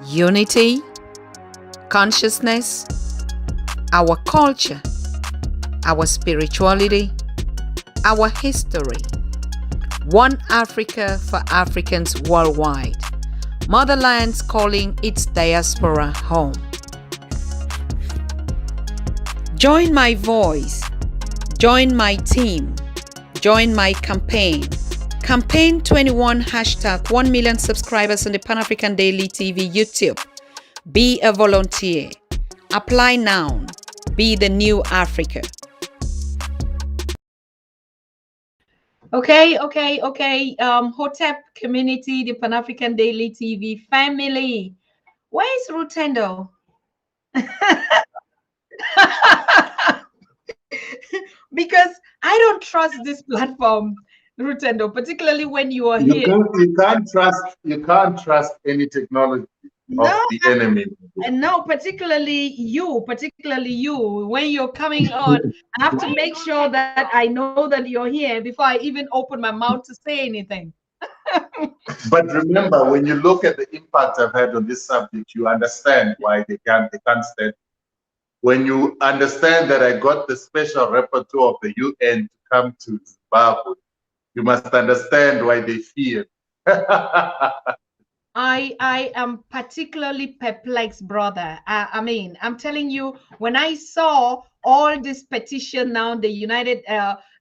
unity, consciousness, our culture, our spirituality, our history. One Africa for Africans worldwide. Motherland's calling its diaspora home. Join my voice. Join my team. Join my campaign. Campaign 21 hashtag 1 million subscribers on the Pan African Daily TV YouTube. Be a volunteer. Apply now. Be the new Africa. Okay. Hotep community, the Pan African Daily TV family. Where's Rutendo? Because I don't trust this platform, Rutendo, particularly when you are here. You can't trust any technology of the enemy. And no, particularly you, when you're coming on, I have to make sure that I know that you're here before I even open my mouth to say anything. But remember, when you look at the impact I've had on this subject, you understand why they can't stand. When you understand that I got the special rapporteur of the UN to come to Zimbabwe, you must understand why they fear. I am particularly perplexed, brother. I mean, I'm telling you, when I saw all this petition now, the United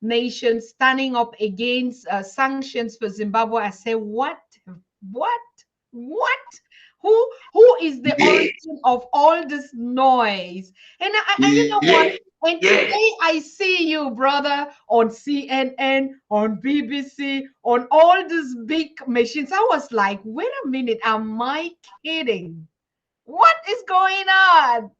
Nations standing up against sanctions for Zimbabwe, I said, what? Who is the origin of all this noise? And you know what? And today I see you, brother, on CNN, on BBC, on all these big machines. I was like, wait a minute, am I kidding? What is going on?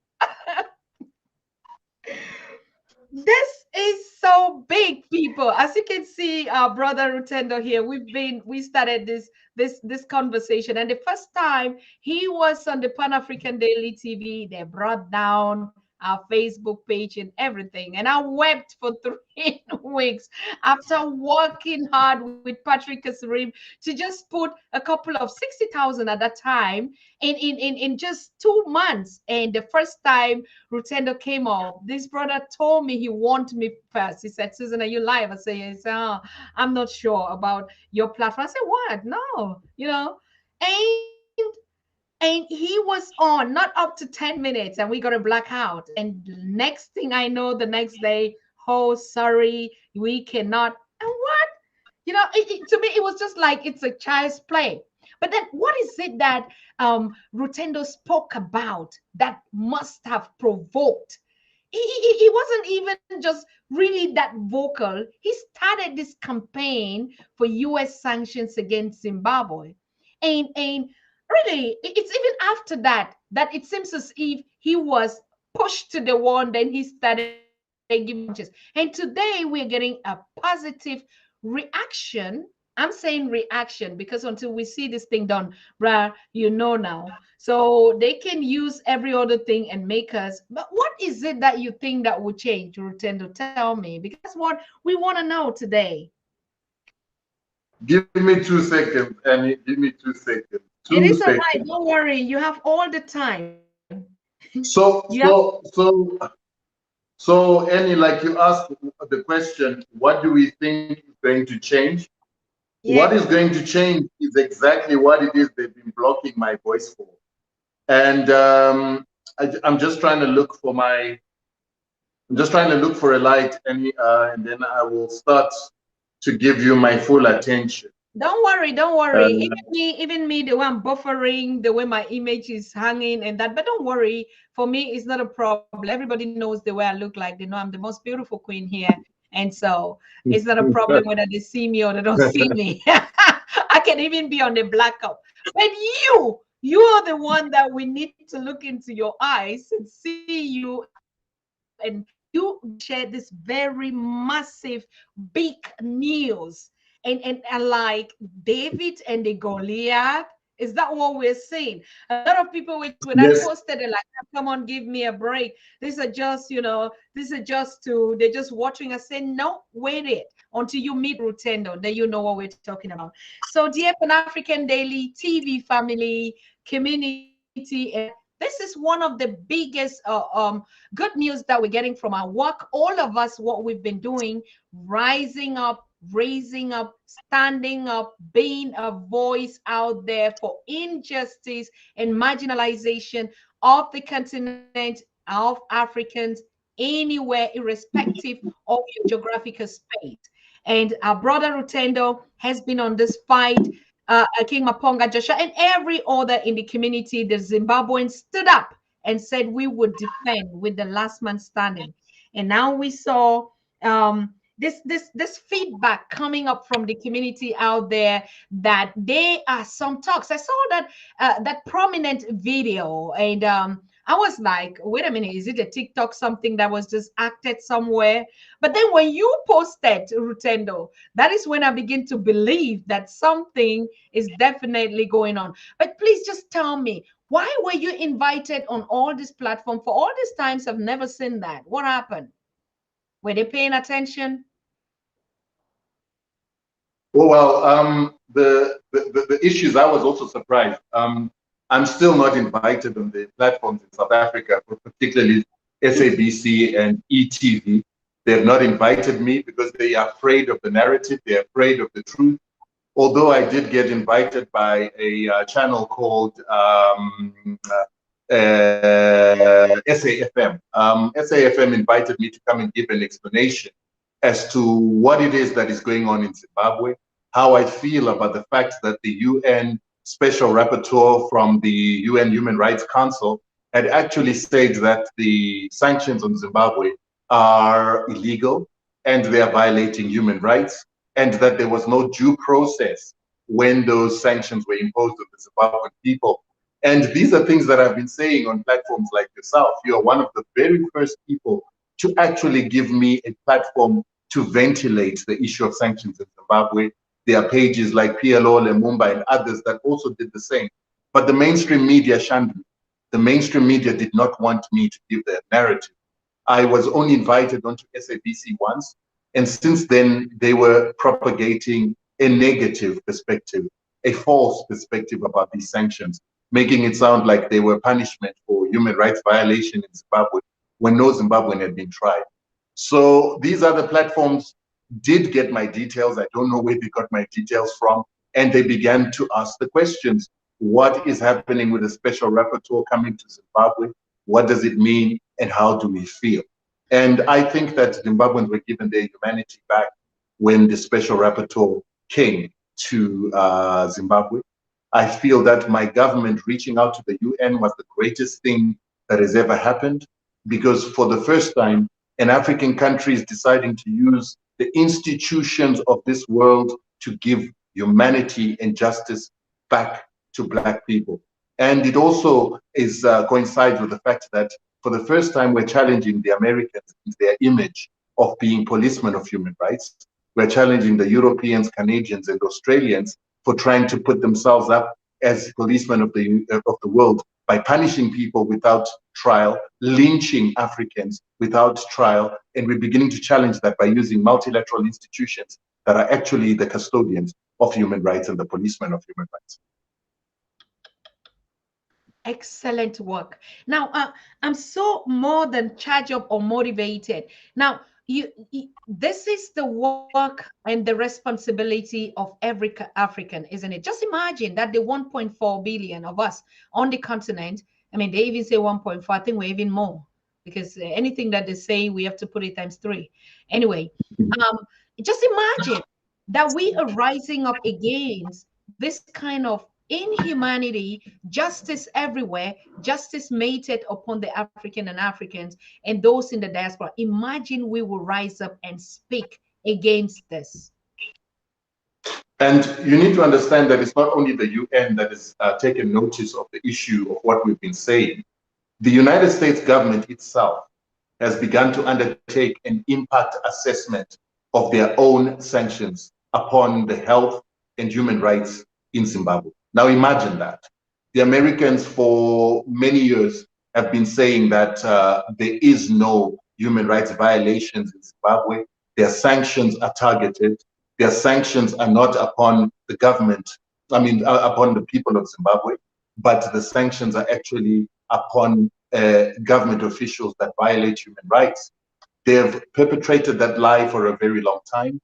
This is so big, people. As you can see, our brother Rutendo here, we started this conversation, and the first time he was on the Pan African Daily TV, they brought down our Facebook page and everything, and I wept for 3 weeks after working hard with Patrick Kasarim to just put a couple of 60,000 at that time in just 2 months. And the first time Rutendo came up, this brother told me he wanted me first. He said, Susan, are you live? I said, oh, I'm not sure about your platform. I said, what? No, and he was on not up to 10 minutes and we got a blackout. And next thing I know, the next day, oh, sorry, we cannot. And what? To me, it was just like it's a child's play. But then what is it that Rutendo spoke about that must have provoked? He wasn't even just really that vocal. He started this campaign for US sanctions against Zimbabwe. And really, it's even after that it seems as if he was pushed to the wall, then he started giving punches. And today we're getting a positive reaction. I'm saying reaction because until we see this thing done, bruh, now. So they can use every other thing and make us. But what is it that you think that will change, Rutendo? Tell me, because that's what we want to know today. Give me 2 seconds, Annie. Give me 2 seconds. It is all right. Don't worry. You have all the time. So, Annie, like you asked the question, what do we think is going to change? Yeah. What is going to change is exactly what it is they've been blocking my voice for. And I'm just trying to look for a light, Annie, and then I will start to give you my full attention. Don't worry. Even me, the way I'm buffering, the way my image is hanging and that. But don't worry, for me, it's not a problem. Everybody knows the way I look like. They know I'm the most beautiful queen here. And so it's not a problem whether they see me or they don't see me. I can even be on the blackout. But you are the one that we need to look into your eyes and see you, and you share this very massive, big news. And like David and the Goliath, is that what we're saying? A lot of people, when I posted it, like, come on, give me a break. These are just, they're just watching. I say, no, wait it until you meet Rutendo. Then you know what we're talking about. So, dear Pan African Daily TV family, community, and this is one of the biggest good news that we're getting from our work. All of us, what we've been doing, rising up, raising up, standing up, being a voice out there for injustice and marginalization of the continent, of Africans, anywhere, irrespective of your geographical space. And our brother Rutendo has been on this fight. King Maponga Joshua and every other in the community, the Zimbabweans stood up and said we would defend with the last man standing. And now we saw this feedback coming up from the community out there that there are some talks. I saw that that prominent video, and I was like, wait a minute, is it a TikTok something that was just acted somewhere? But then when you posted Rutendo, that is when I begin to believe that something is definitely going on. But please just tell me, why were you invited on all this platform for all these times? I've never seen that. What happened? Were they paying attention? Oh, well, the issues, I was also surprised. I'm still not invited on the platforms in South Africa, particularly SABC and ETV. They've not invited me because they are afraid of the narrative. They're afraid of the truth. Although I did get invited by a channel called SAFM. SAFM invited me to come and give an explanation as to what it is that is going on in Zimbabwe, how I feel about the fact that the UN Special Rapporteur from the UN Human Rights Council had actually said that the sanctions on Zimbabwe are illegal and they are violating human rights, and that there was no due process when those sanctions were imposed on the Zimbabwean people. And these are things that I've been saying on platforms like yourself. You're one of the very first people to actually give me a platform to ventilate the issue of sanctions in Zimbabwe. There are pages like PLO, Lumumba, and others that also did the same. But the mainstream media shunned me. The mainstream media did not want me to give their narrative. I was only invited onto SABC once, and since then they were propagating a negative perspective, a false perspective about these sanctions, making it sound like they were punishment for human rights violation in Zimbabwe when no Zimbabwean had been tried. So these other platforms did get my details. I don't know where they got my details from. And they began to ask the questions. What is happening with the special rapporteur coming to Zimbabwe? What does it mean? And how do we feel? And I think that Zimbabweans were given their humanity back when the special rapporteur came to Zimbabwe. I feel that my government reaching out to the UN was the greatest thing that has ever happened, because for the first time, an African country is deciding to use the institutions of this world to give humanity and justice back to Black people. And it also is coincides with the fact that for the first time, we're challenging the Americans in their image of being policemen of human rights. We're challenging the Europeans, Canadians, and Australians for trying to put themselves up as policemen of the world by punishing people without trial, lynching Africans without trial, and we're beginning to challenge that by using multilateral institutions that are actually the custodians of human rights and the policemen of human rights. Excellent work. Now, I'm so more than charged up or motivated. Now, this is the work and the responsibility of every African, isn't it? Just imagine that the 1.4 billion of us on the continent, I mean, they even say 1.4, I think we're even more, because anything that they say, we have to put it times 3. Anyway, just imagine that we are rising up against this kind of inhumanity, justice everywhere, justice meted upon the African and Africans and those in the diaspora. Imagine we will rise up and speak against this. And you need to understand that it's not only the UN that has taken notice of the issue of what we've been saying. The United States government itself has begun to undertake an impact assessment of their own sanctions upon the health and human rights in Zimbabwe. Now imagine that. The Americans for many years have been saying that there is no human rights violations in Zimbabwe. Their sanctions are targeted. Their sanctions are not upon the government, upon the people of Zimbabwe. but the sanctions are actually upon government officials that violate human rights. They have perpetrated that lie for a very long time.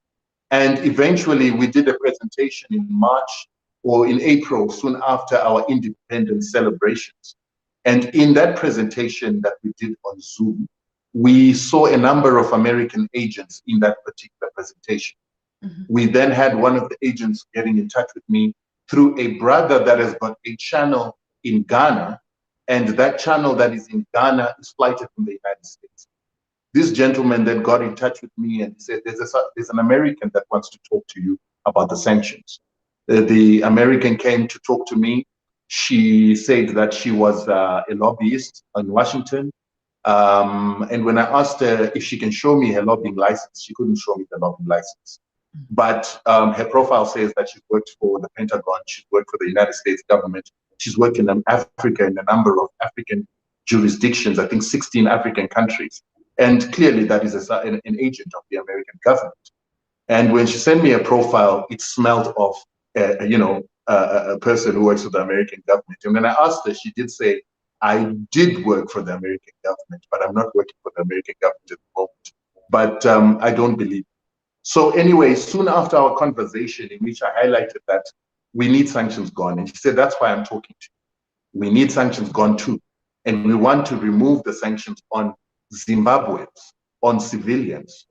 And eventually we did a presentation in March or in April, soon after our independence celebrations. And in that presentation that we did on Zoom, we saw a number of American agents in that particular presentation. Mm-hmm. We then had one of the agents getting in touch with me through a brother that has got a channel in Ghana, and that channel that is in Ghana is flighted from the United States. This gentleman then got in touch with me and said, there's an American that wants to talk to you about the sanctions. The American came to talk to me. She said that she was a lobbyist in Washington. And when I asked her if she can show me her lobbying license, she couldn't show me the lobbying license. But her profile says that she's worked for the Pentagon, she's worked for the United States government, she's worked in Africa, in a number of African jurisdictions, I think 16 African countries. And clearly that is an agent of the American government. And when she sent me a profile, it smelled of, a person who works for the American government. And when I asked her, she did say, I did work for the American government, but I'm not working for the American government at the moment. But I don't believe it. So anyway, soon after our conversation in which I highlighted that we need sanctions gone, and she said, that's why I'm talking to you. We need sanctions gone too. And we want to remove the sanctions on Zimbabweans, on civilians.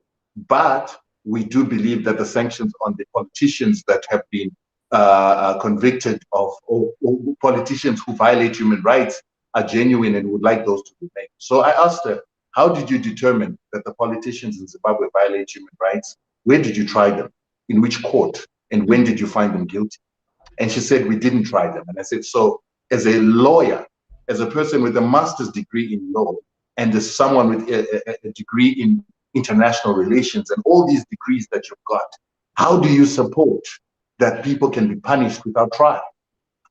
But we do believe that the sanctions on the politicians that have been convicted of, or politicians who violate human rights are genuine and would like those to remain. So I asked her, how did you determine that the politicians in Zimbabwe violate human rights? Where did you try them? In which court? And when did you find them guilty? And she said, we didn't try them. And I said, so as a lawyer, as a person with a master's degree in law, and as someone with a degree in international relations, and all these degrees that you've got, how do you support that people can be punished without trial?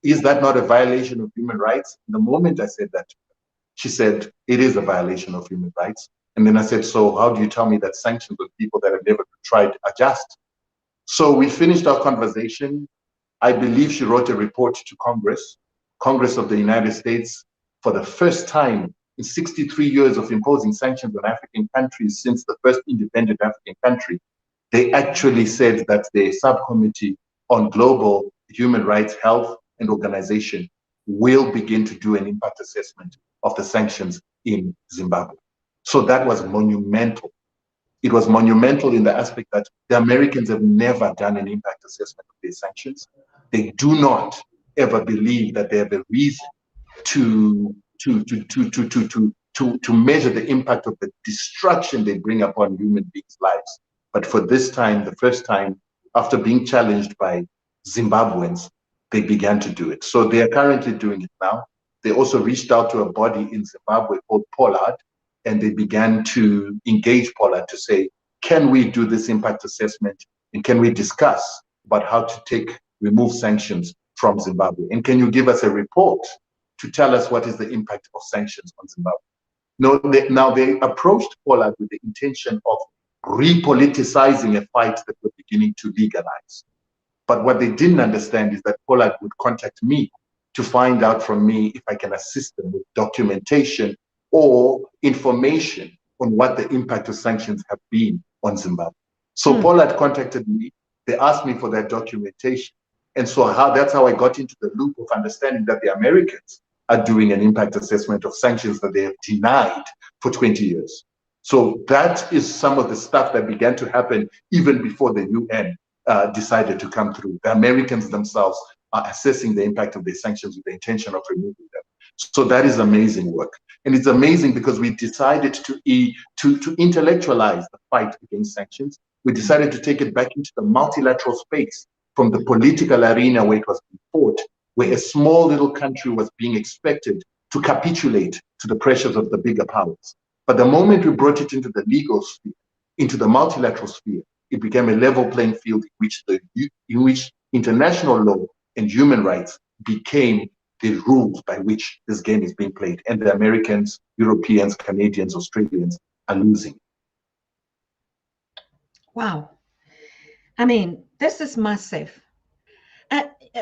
Is that not a violation of human rights? The moment I said that to her, she said, it is a violation of human rights. And then I said, so how do you tell me that sanctions on people that have never been tried are just? So we finished our conversation. I believe she wrote a report to Congress of the United States, for the first time in 63 years of imposing sanctions on African countries since the first independent African country. They actually said that the subcommittee on global human rights, health, and organization will begin to do an impact assessment of the sanctions in Zimbabwe. So that was monumental. It was monumental in the aspect that the Americans have never done an impact assessment of these sanctions. They do not ever believe that they have a reason to measure the impact of the destruction they bring upon human beings' lives. But for this time, the first time, after being challenged by Zimbabweans, they began to do it. So they are currently doing it now. They also reached out to a body in Zimbabwe called Pollard, and they began to engage Pollard to say, can we do this impact assessment, and can we discuss about how to remove sanctions from Zimbabwe? And can you give us a report to tell us what is the impact of sanctions on Zimbabwe? Now they approached Pollard with the intention of repoliticizing a fight that we're beginning to legalize. But what they didn't understand is that Pollard would contact me to find out from me if I can assist them with documentation or information on what the impact of sanctions have been on Zimbabwe. So Pollard contacted me. They asked me for that documentation. And so that's how I got into the loop of understanding that the Americans are doing an impact assessment of sanctions that they have denied for 20 years. So that is some of the stuff that began to happen even before the UN decided to come through. The Americans themselves are assessing the impact of the sanctions with the intention of removing them. So that is amazing work. And it's amazing because we decided to intellectualize the fight against sanctions. We decided to take it back into the multilateral space, from the political arena where it was being fought, where a small little country was being expected to capitulate to the pressures of the bigger powers. But the moment we brought it into the legal sphere, into the multilateral sphere, it became a level playing field in which international law and human rights became the rules by which this game is being played. And the Americans, Europeans, Canadians, Australians are losing. Wow. I mean, this is massive.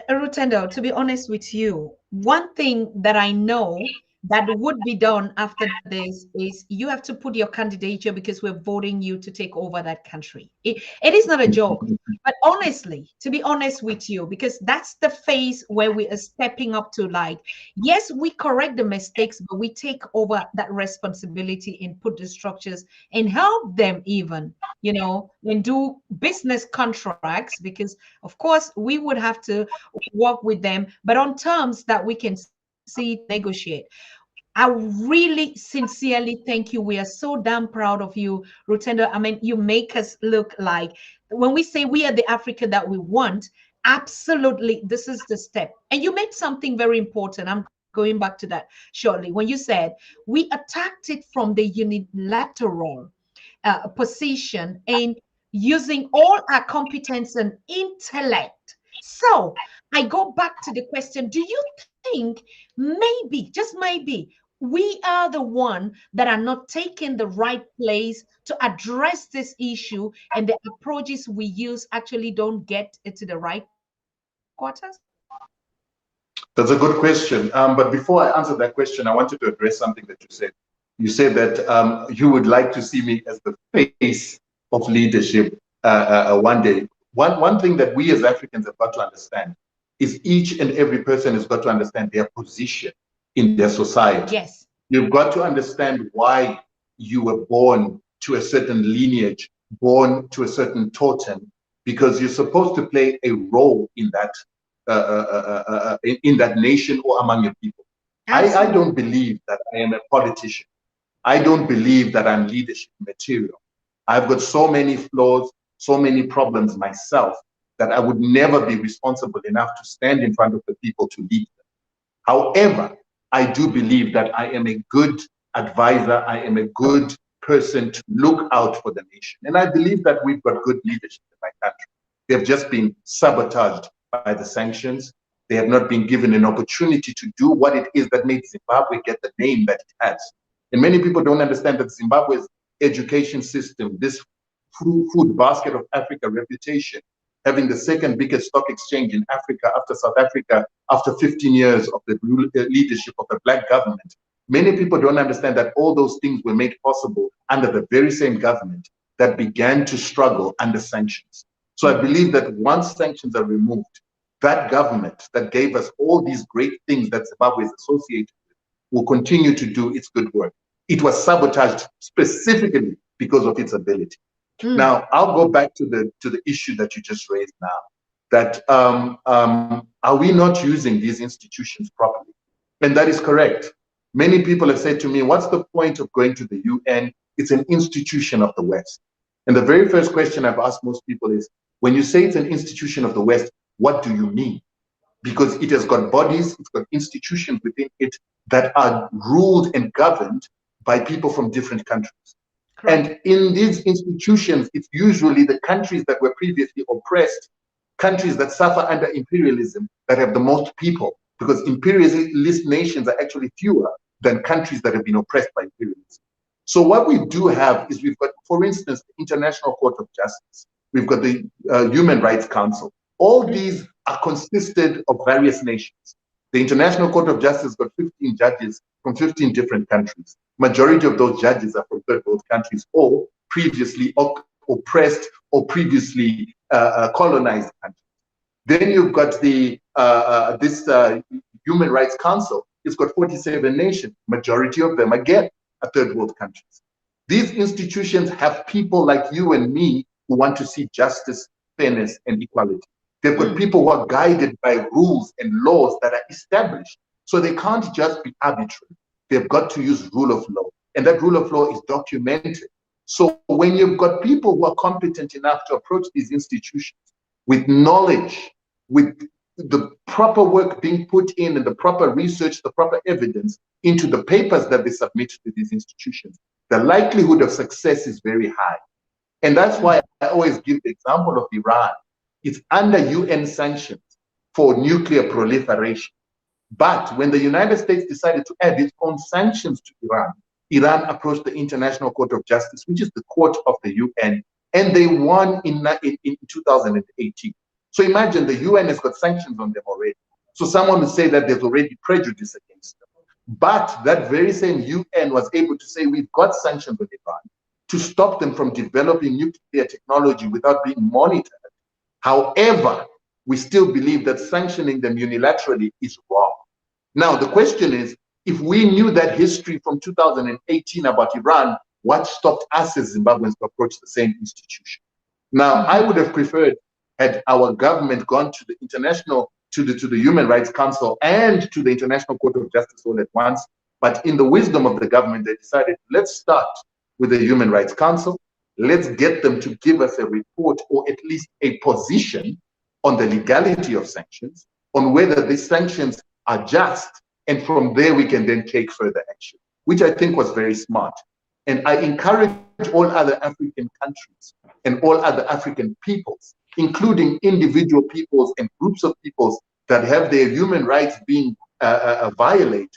Rutendo, to be honest with you, one thing that I know that would be done after this is you have to put your candidature because we're voting you to take over that country. It is not a joke. But honestly, to be honest with you, because that's the phase where we are stepping up to, like, yes, we correct the mistakes, but we take over that responsibility and put the structures and help them even, and do business contracts, because of course we would have to work with them, but on terms that we can see to negotiate. I really sincerely thank you. We are so damn proud of you, Rutendo. I mean, you make us look like, when we say we are the Africa that we want, absolutely, this is the step. And you made something very important. I'm going back to that shortly. When you said we attacked it from the unilateral position and using all our competence and intellect. So I go back to the question, do you think maybe, just maybe, we are the one that are not taking the right place to address this issue, and the approaches we use actually don't get it to the right quarters? That's a good question. But before I answer that question, I wanted to address something that you said. You said that you would like to see me as the face of leadership one day. One thing that we as Africans have got to understand is each and every person has got to understand their position in their society. Yes. You've got to understand why you were born to a certain lineage, born to a certain totem, because you're supposed to play a role in that in that nation or among your people. I don't believe that I am a politician. I don't believe that I'm leadership material. I've got so many flaws, so many problems myself, that I would never be responsible enough to stand in front of the people to lead them. However, I do believe that I am a good advisor. I am a good person to look out for the nation. And I believe that we've got good leadership in my country. They've just been sabotaged by the sanctions. They have not been given an opportunity to do what it is that made Zimbabwe get the name that it has. And many people don't understand that Zimbabwe's education system, this food basket of Africa reputation, having the second biggest stock exchange in Africa after South Africa, after 15 years of the leadership of a black government. Many people don't understand that all those things were made possible under the very same government that began to struggle under sanctions. So I believe that once sanctions are removed, that government that gave us all these great things that Zimbabwe is associated with will continue to do its good work. It was sabotaged specifically because of its ability. Now, I'll go back to the issue that you just raised now, that are we not using these institutions properly? And that is correct. Many people have said to me, what's the point of going to the UN? It's an institution of the West. And the very first question I've asked most people is, when you say it's an institution of the West, what do you mean? Because it has got bodies, it's got institutions within it that are ruled and governed by people from different countries. Correct. And in these institutions, it's usually the countries that were previously oppressed, countries that suffer under imperialism, that have the most people, because imperialist nations are actually fewer than countries that have been oppressed by imperialism. So what we do have is we've got, for instance, the International Court of Justice. We've got the Human Rights Council. All these are consisted of various nations. The International Court of Justice got 15 judges from 15 different countries. Majority of those judges are from third world countries or previously oppressed or previously colonized countries. Then you've got the Human Rights Council. It's got 47 nations. Majority of them, again, are third world countries. These institutions have people like you and me who want to see justice, fairness, and equality. They've got people who are guided by rules and laws that are established. So they can't just be arbitrary. They've got to use rule of law. And that rule of law is documented. So when you've got people who are competent enough to approach these institutions with knowledge, with the proper work being put in and the proper research, the proper evidence into the papers that they submit to these institutions, the likelihood of success is very high. And that's why I always give the example of Iran. It's under UN sanctions for nuclear proliferation. But when the United States decided to add its own sanctions to Iran, Iran approached the International Court of Justice, which is the court of the UN, and they won in 2018. So imagine the UN has got sanctions on them already. So someone would say that there's already prejudice against them. But that very same UN was able to say we've got sanctions on Iran to stop them from developing nuclear technology without being monitored. However, we still believe that sanctioning them unilaterally is wrong. Now, the question is, if we knew that history from 2018 about Iran, what stopped us as Zimbabweans to approach the same institution? Now, I would have preferred had our government gone to the international, to the Human Rights Council and to the International Court of Justice all at once. But in the wisdom of the government, they decided, let's start with the Human Rights Council. Let's get them to give us a report or at least a position on the legality of sanctions, on whether these sanctions are just, and from there we can then take further action, which I think was very smart. And I encourage all other African countries and all other African peoples, including individual peoples and groups of peoples that have their human rights being violated,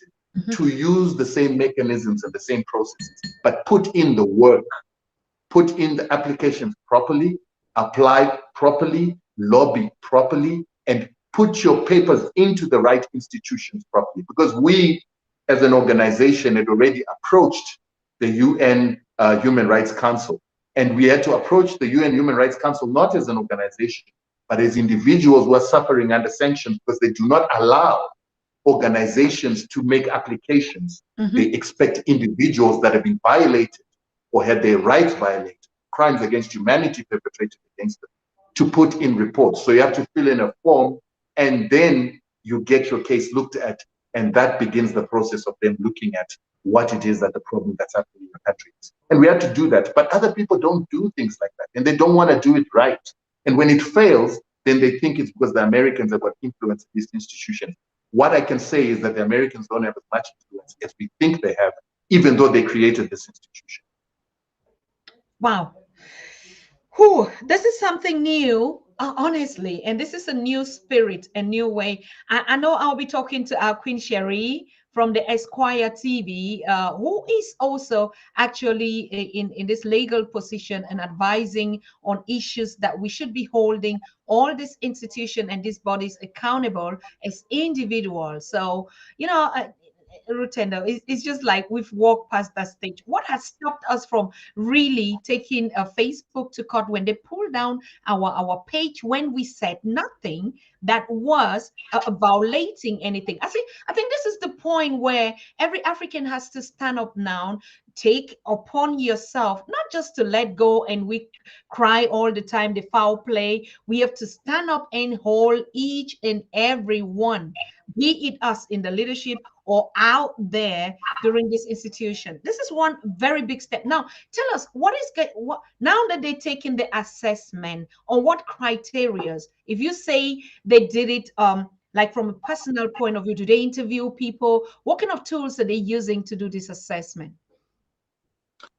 to use the same mechanisms and the same processes, but put in the work, put in the applications properly, apply properly, lobby properly, and put your papers into the right institutions properly. Because we, as an organization, had already approached the UN Human Rights Council. And we had to approach the UN Human Rights Council not as an organization, but as individuals who are suffering under sanctions, because they do not allow organizations to make applications. They expect individuals that have been violated or had their rights violated, crimes against humanity perpetrated against them, to put in reports. So you have to fill in a form, and then you get your case looked at, and that begins the process of them looking at what it is that the problem that's happening in the country is. And we have to do that. But other people don't do things like that, and they don't want to do it right. And when it fails, then they think it's because the Americans have got influence in these institutions. What I can say is that the Americans don't have as much influence as we think they have, even though they created this institution. Wow. Whew, this is something new, honestly, and this is a new spirit, a new way. I know I'll be talking to our Queen Cherie from the Esquire TV, who is also actually in this legal position and advising on issues that we should be holding all these institutions and these bodies accountable as individuals. So, you know, Rutendo, it's just like we've walked past that stage. What has stopped us from really taking Facebook to court when they pulled down our page when we said nothing that was violating anything? I think this is the point where every African has to stand up now, take upon yourself, not just to let go and we cry all the time, the foul play. We have to stand up and hold each and every one, be it us in the leadership or out there during this institution. This is one very big step. Now, tell us what now that they're taking the assessment on what criterias, if you say they did it like from a personal point of view, do they interview people? What kind of tools are they using to do this assessment?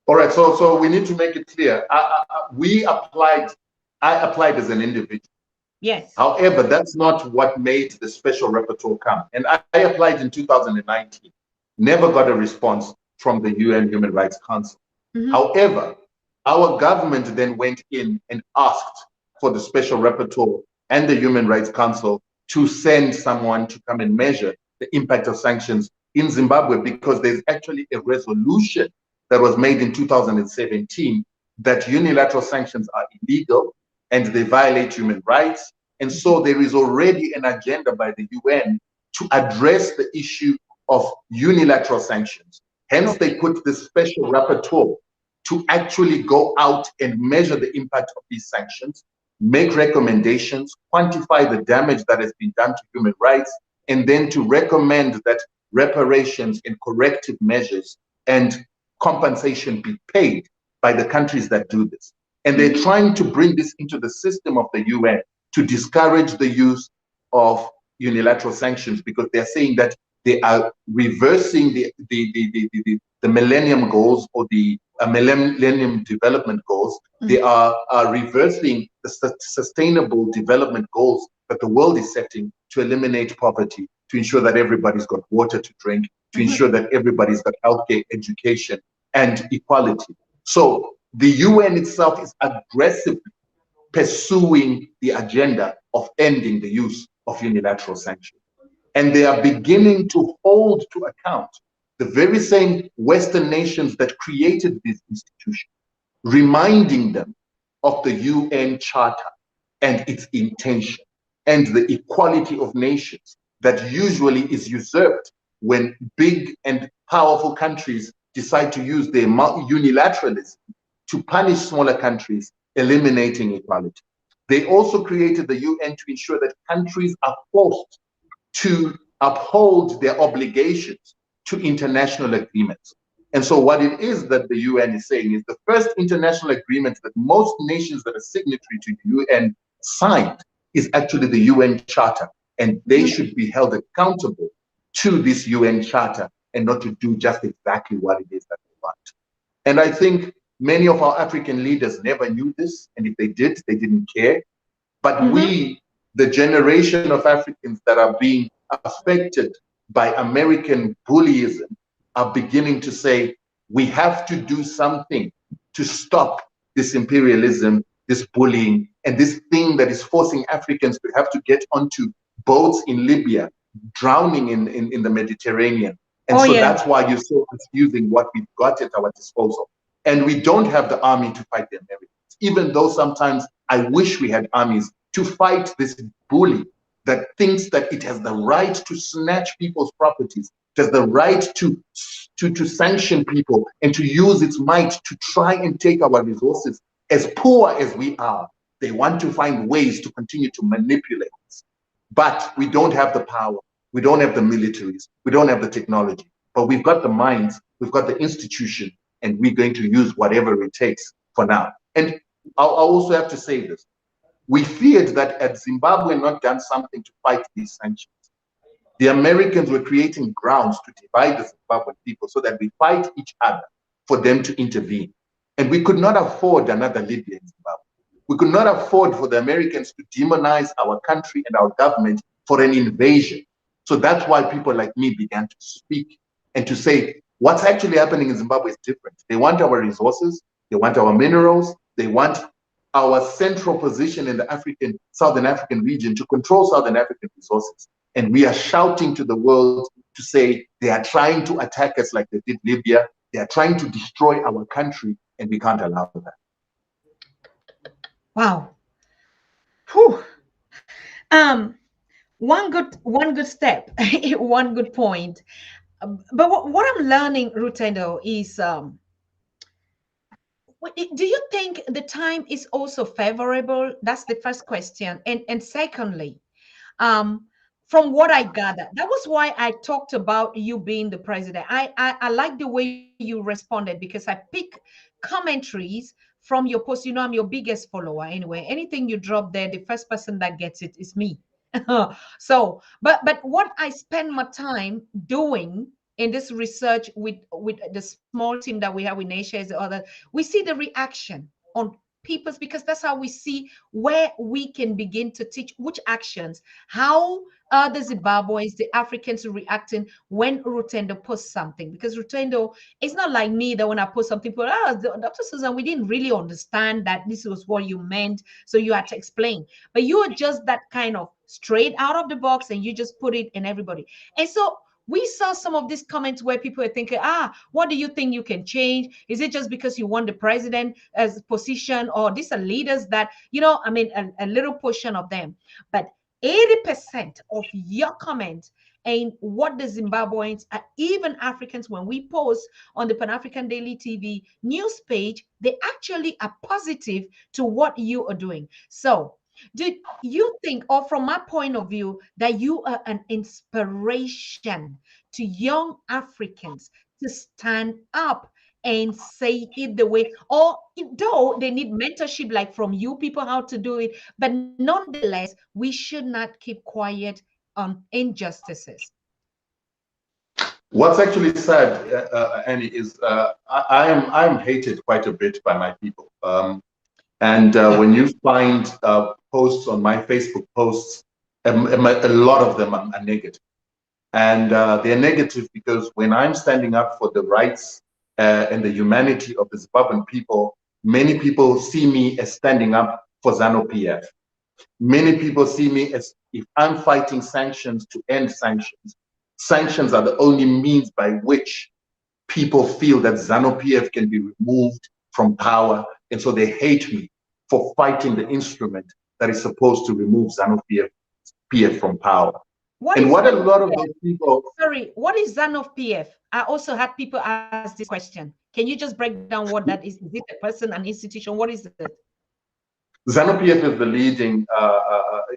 All right, so we need to make it clear. I applied as an individual. Yes. However, that's not what made the special rapporteur come. And I applied in 2019, never got a response from the UN Human Rights Council. However, our government then went in and asked for the special rapporteur and the Human Rights Council to send someone to come and measure the impact of sanctions in Zimbabwe, because there's actually a resolution that was made in 2017 that unilateral sanctions are illegal and they violate human rights. And so there is already an agenda by the UN to address the issue of unilateral sanctions. Hence, they put the special rapporteur to actually go out and measure the impact of these sanctions, make recommendations, quantify the damage that has been done to human rights, and then to recommend that reparations and corrective measures and compensation be paid by the countries that do this. And they're trying to bring this into the system of the UN to discourage the use of unilateral sanctions, because they're saying that they are reversing the Millennium Goals or the Millennium Development Goals. They are reversing the Sustainable Development Goals that the world is setting to eliminate poverty, to ensure that everybody's got water to drink, to ensure that everybody's got healthcare, education, and equality. So the UN itself is aggressively pursuing the agenda of ending the use of unilateral sanctions. And they are beginning to hold to account the very same Western nations that created these institutions, reminding them of the UN Charter and its intention and the equality of nations that usually is usurped when big and powerful countries decide to use their unilateralism to punish smaller countries, eliminating equality. They also created the UN to ensure that countries are forced to uphold their obligations to international agreements. And so what it is that the UN is saying is the first international agreement that most nations that are signatory to the UN signed is actually the UN Charter. And they should be held accountable to this UN Charter and not to do just exactly what it is that they want. And I think many of our African leaders never knew this. And if they did, they didn't care. But we, the generation of Africans that are being affected by American bullyism, are beginning to say, we have to do something to stop this imperialism, this bullying, and this thing that is forcing Africans to have to get onto boats in Libya, drowning in the Mediterranean. And so that's why you're so confusing what we've got at our disposal. And we don't have the army to fight the Americans, even though sometimes I wish we had armies to fight this bully that thinks that it has the right to snatch people's properties, it has the right to sanction people and to use its might to try and take our resources. As poor as we are, they want to find ways to continue to manipulate us. But we don't have the power, we don't have the militaries, we don't have the technology, but we've got the minds, we've got the institution, and we're going to use whatever it takes for now. And I'll also have to say this. We feared that had Zimbabwe not done something to fight these sanctions, the Americans were creating grounds to divide the Zimbabwean people so that we fight each other for them to intervene. And we could not afford another Libya in Zimbabwe. We could not afford for the Americans to demonize our country and our government for an invasion. So that's why people like me began to speak and to say, what's actually happening in Zimbabwe is different. They want our resources, they want our minerals, they want our central position in the Southern African region to control Southern African resources. And we are shouting to the world to say they are trying to attack us like they did Libya. They are trying to destroy our country, and we can't allow that. Wow. Whew. One good step, one good point. But what I'm learning, Rutendo, is do you think the time is also favorable? That's the first question. And secondly, from what I gather, that was why I talked about you being the president. I like the way you responded because I pick commentaries from your post. You know, I'm your biggest follower anyway. Anything you drop there, the first person that gets it is me. So, but what I spend my time doing in this research with the small team that we have with Nature as the other, we see the reaction on people's, because that's how we see where we can begin to teach which actions, how the Zimbabweans, the Africans are reacting when Rutendo posts something. Because Rutendo, it's not like me that when I post something, people, Dr. Susan, we didn't really understand that this was what you meant, so you had to explain. But you are just that kind of straight out of the box, and you just put it in everybody. And so we saw some of these comments where people are thinking, what do you think you can change? Is it just because you want the president as position, or these are leaders that, I mean, a little portion of them. But 80% of your comments and what the Zimbabweans, even Africans, when we post on the Pan-African Daily TV news page, they actually are positive to what you are doing. So do you think, or from my point of view, that you are an inspiration to young Africans to stand up and say it the way, or though they need mentorship like from you people how to do it, but nonetheless, we should not keep quiet on injustices? What's actually sad, Annie, is I'm hated quite a bit by my people. And when you find posts on my Facebook posts, a lot of them are negative. And they're negative because when I'm standing up for the rights and the humanity of the Zimbabwean people, many people see me as standing up for ZANU-PF, Many people see me as if I'm fighting sanctions to end sanctions. Sanctions are the only means by which people feel that ZANU-PF can be removed from power, and so they hate me for fighting the instrument that is supposed to remove ZANU-PF from power. And what a lot of those people... Sorry, what is ZANU-PF? I also had people ask this question. Can you just break down what that is? Is it a person, an institution? What is it? ZANU-PF is the leading,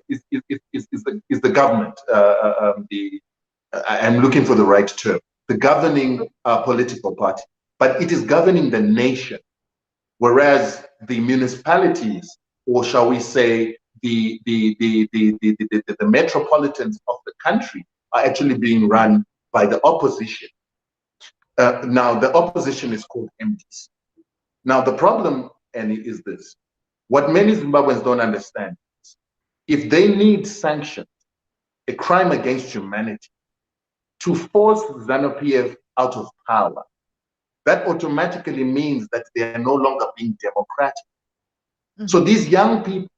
is the government, I'm looking for the right term, the governing political party, but it is governing the nation, whereas the municipalities, or shall we say, the metropolitans of the country are actually being run by the opposition. Now, the opposition is called MDC. Now, the problem, Annie, is this. What many Zimbabweans don't understand is if they need sanctions, a crime against humanity, to force ZANU-PF out of power, that automatically means that they are no longer being democratic. Mm-hmm. So these young people,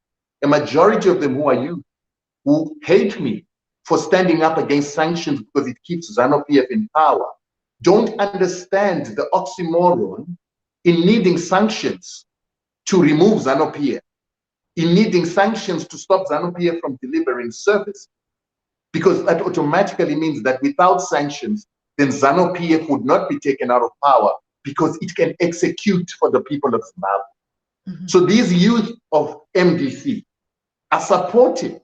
a majority of them who are youth, who hate me for standing up against sanctions because it keeps ZANU-PF in power, don't understand the oxymoron in needing sanctions to remove ZANU-PF, in needing sanctions to stop ZANU-PF from delivering service. Because that automatically means that without sanctions, then ZANU-PF would not be taken out of power because it can execute for the people of Zimbabwe. Mm-hmm. So these youth of MDC are supporting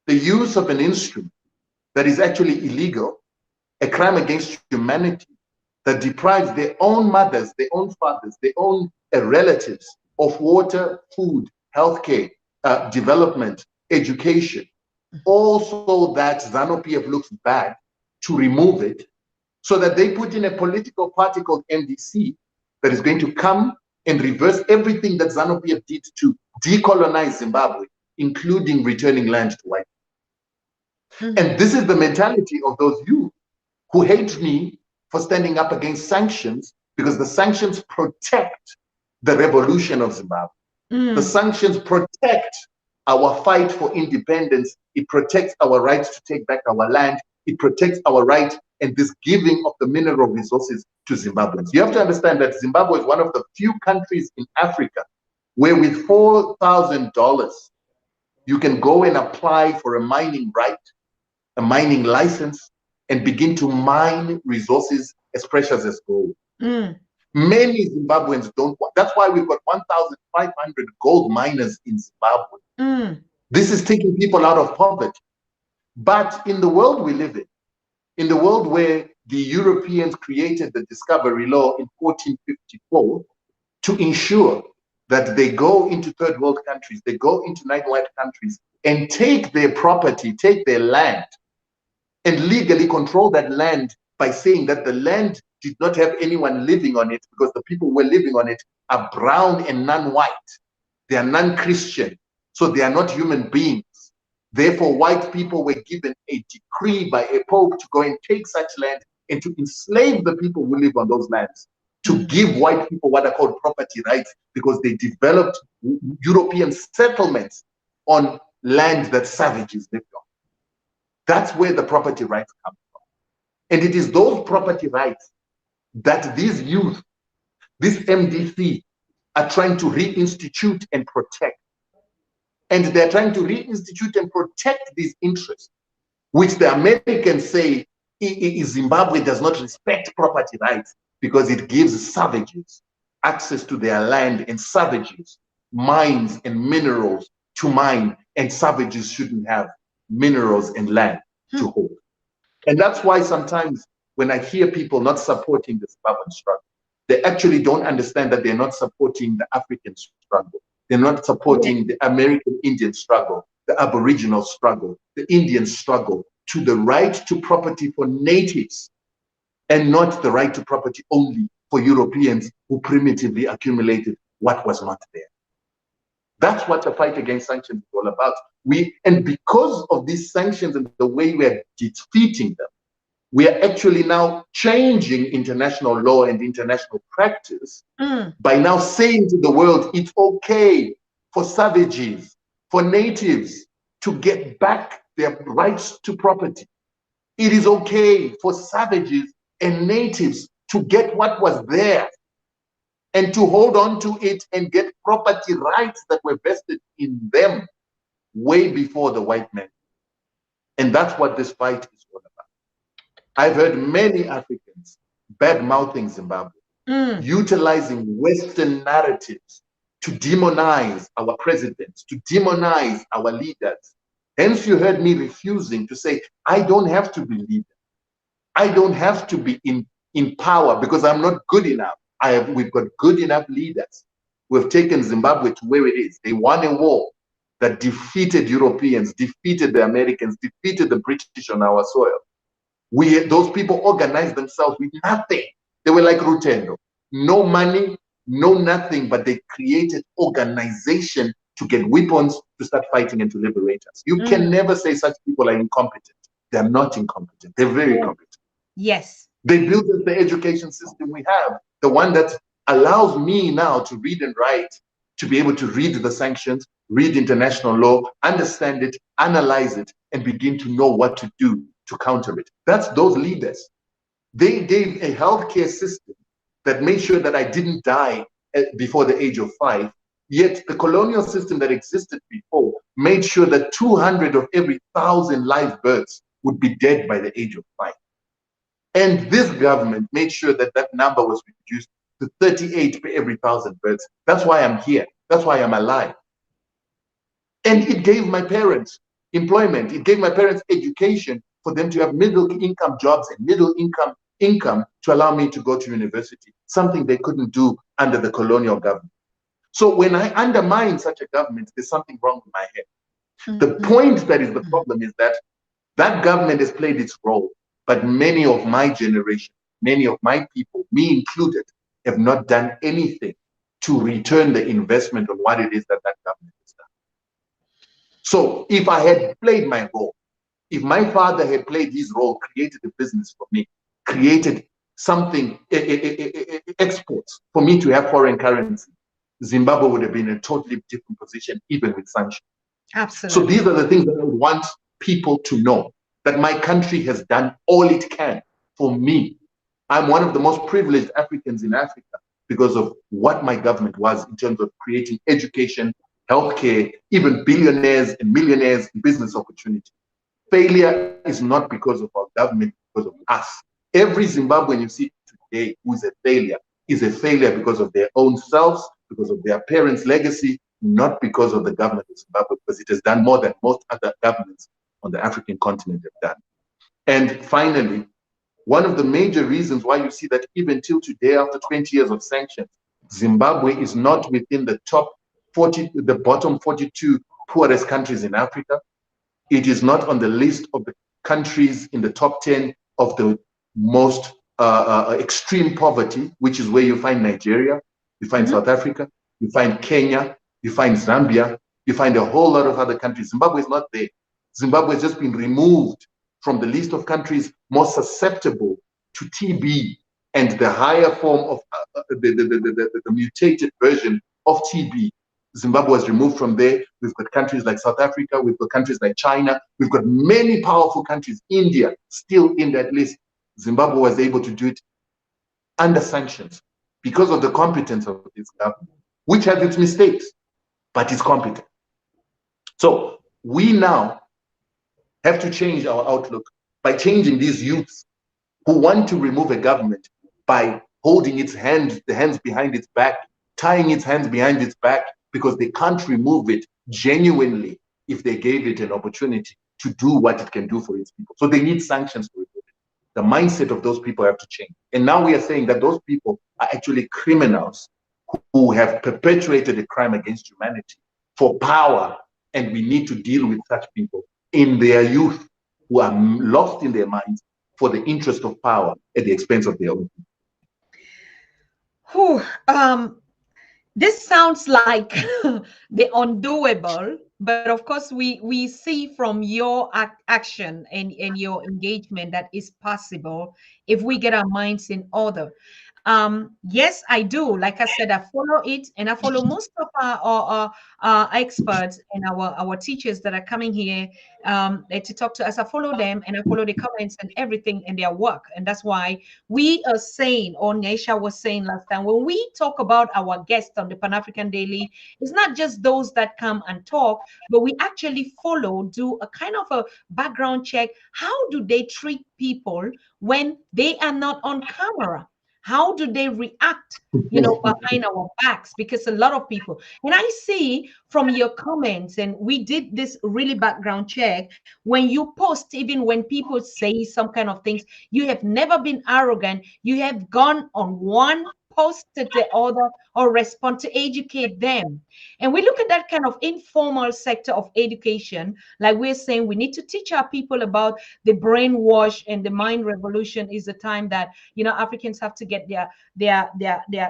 the use of an instrument that is actually illegal, a crime against humanity, that deprives their own mothers, their own fathers, their own relatives of water, food, healthcare, development, education, also that ZANU-PF looks bad, to remove it, so that they put in a political party called MDC that is going to come and reverse everything that ZANU-PF did to decolonize Zimbabwe, including returning land to white people. Mm-hmm. And this is the mentality of those youth who hate me for standing up against sanctions, because the sanctions protect the revolution of Zimbabwe. The sanctions protect our fight for independence. It protects our right to take back our land. It protects our right and this giving of the mineral resources to Zimbabweans. You have to understand that Zimbabwe is one of the few countries in Africa where with $4,000, you can go and apply for a mining right, a mining license, and begin to mine resources as precious as gold. Many Zimbabweans don't want. That's why we've got 1,500 gold miners in Zimbabwe. This is taking people out of poverty. But in the world we live in the world where the Europeans created the Discovery Law in 1454 to ensure that they go into third world countries, they go into non-white countries and take their property, take their land, and legally control that land by saying that the land did not have anyone living on it because the people who were living on it are brown and non-white. They are non-Christian, so they are not human beings. Therefore, white people were given a decree by a pope to go and take such land and to enslave the people who live on those lands, to give white people what are called property rights, because they developed European settlements on land that savages lived on. That's where the property rights come from. And it is those property rights that these youth, this MDC, are trying to reinstitute and protect. And they're trying to reinstitute and protect these interests, which the Americans say Zimbabwe does not respect property rights because it gives savages access to their land, and savages mines and minerals to mine, and savages shouldn't have minerals and land to hold. And that's why sometimes when I hear people not supporting the Zimbabwean struggle, they actually don't understand that they're not supporting the African struggle. They're not supporting the American Indian struggle, the Aboriginal struggle, the Indian struggle to the right to property for natives, and not the right to property only for Europeans who primitively accumulated what was not there. That's what the fight against sanctions is all about. And because of these sanctions and the way we are defeating them, we are actually now changing international law and international practice by now saying to the world, it's okay for savages, for natives to get back their rights to property. It is okay for savages and natives to get what was theirs and to hold on to it and get property rights that were vested in them way before the white man. And that's what this fight is all about. I've heard many Africans bad mouthing Zimbabwe, utilizing Western narratives to demonize our presidents, to demonize our leaders. Hence, you heard me refusing to say, I don't have to be leader. I don't have to be in power because I'm not good enough. We've got good enough leaders. We've taken Zimbabwe to where it is. They won a war that defeated Europeans, defeated the Americans, defeated the British on our soil. Those people organized themselves with nothing. They were like Rutendo. No money, no nothing, but they created organization to get weapons to start fighting and to liberate us. You can never say such people are incompetent. They're not incompetent. They're very competent. Yes. They built the education system we have, the one that allows me now to read and write, to be able to read the sanctions, read international law, understand it, analyze it, and begin to know what to do to counter it. That's those leaders. They gave a healthcare system that made sure that I didn't die before the age of 5. Yet the colonial system that existed before made sure that 200 of every 1,000 live births would be dead by the age of 5. And this government made sure that that number was reduced to 38 per every 1,000 births. That's why I'm here. That's why I'm alive. And it gave my parents employment. It gave my parents education for them to have middle income jobs and middle income to allow me to go to university, something they couldn't do under the colonial government. So when I undermine such a government, there's something wrong with my head. The point that is the problem is that that government has played its role, but many of my generation, many of my people, me included, have not done anything to return the investment on what it is that that government has done. So if I had played my role, if my father had played his role, created a business for me, created something, exports for me to have foreign currency, Zimbabwe would have been in a totally different position, even with sanctions. Absolutely. So these are the things that I want people to know, that my country has done all it can for me. I'm one of the most privileged Africans in Africa because of what my government was in terms of creating education, healthcare, even billionaires and millionaires business opportunity. Failure is not because of our government, because of us. Every Zimbabwean you see today who is a failure because of their own selves, because of their parents' legacy, not because of the government of Zimbabwe, because it has done more than most other governments on the African continent have done. And finally, one of the major reasons why you see that even till today, after 20 years of sanctions, Zimbabwe is not within the top 40, the bottom 42 poorest countries in Africa. It is not on the list of the countries in the top 10 of the most extreme poverty, which is where you find Nigeria, you find South Africa, you find Kenya, you find Zambia, you find a whole lot of other countries. Zimbabwe is not there. Zimbabwe has just been removed from the list of countries most susceptible to TB and the higher form of the mutated version of TB. Zimbabwe was removed from there. We've got countries like South Africa, we've got countries like China, we've got many powerful countries, India, still in that list. Zimbabwe was able to do it under sanctions because of the competence of this government, which has its mistakes, but it's competent. So we now have to change our outlook by changing these youths who want to remove a government by holding its hands, the hands behind its back, tying its hands behind its back, because they can't remove it genuinely if they gave it an opportunity to do what it can do for its people. So they need sanctions to remove it. The mindset of those people have to change. And now we are saying that those people are actually criminals who have perpetuated a crime against humanity for power. And we need to deal with such people in their youth who are lost in their minds for the interest of power at the expense of their own people. This sounds like the undoable, but of course we see from your action and your engagement that is possible if we get our minds in order. Yes, I do. Like I said, I follow it, and I follow most of our experts and our teachers that are coming here to talk to us. I follow them, and I follow the comments and everything in their work. And that's why we are saying, or Naisha was saying last time, when we talk about our guests on the Pan African Daily, it's not just those that come and talk, but we actually follow, do a kind of a background check. How do they treat people when they are not on camera? How do they react, behind our backs? Because a lot of people, and I see from your comments, and we did this really background check, when you post, even when people say some kind of things, you have never been arrogant. You have gone on one post to the other or respond to educate them. And we look at that kind of informal sector of education, like we're saying we need to teach our people about the brainwash and the mind revolution is the time that Africans have to get their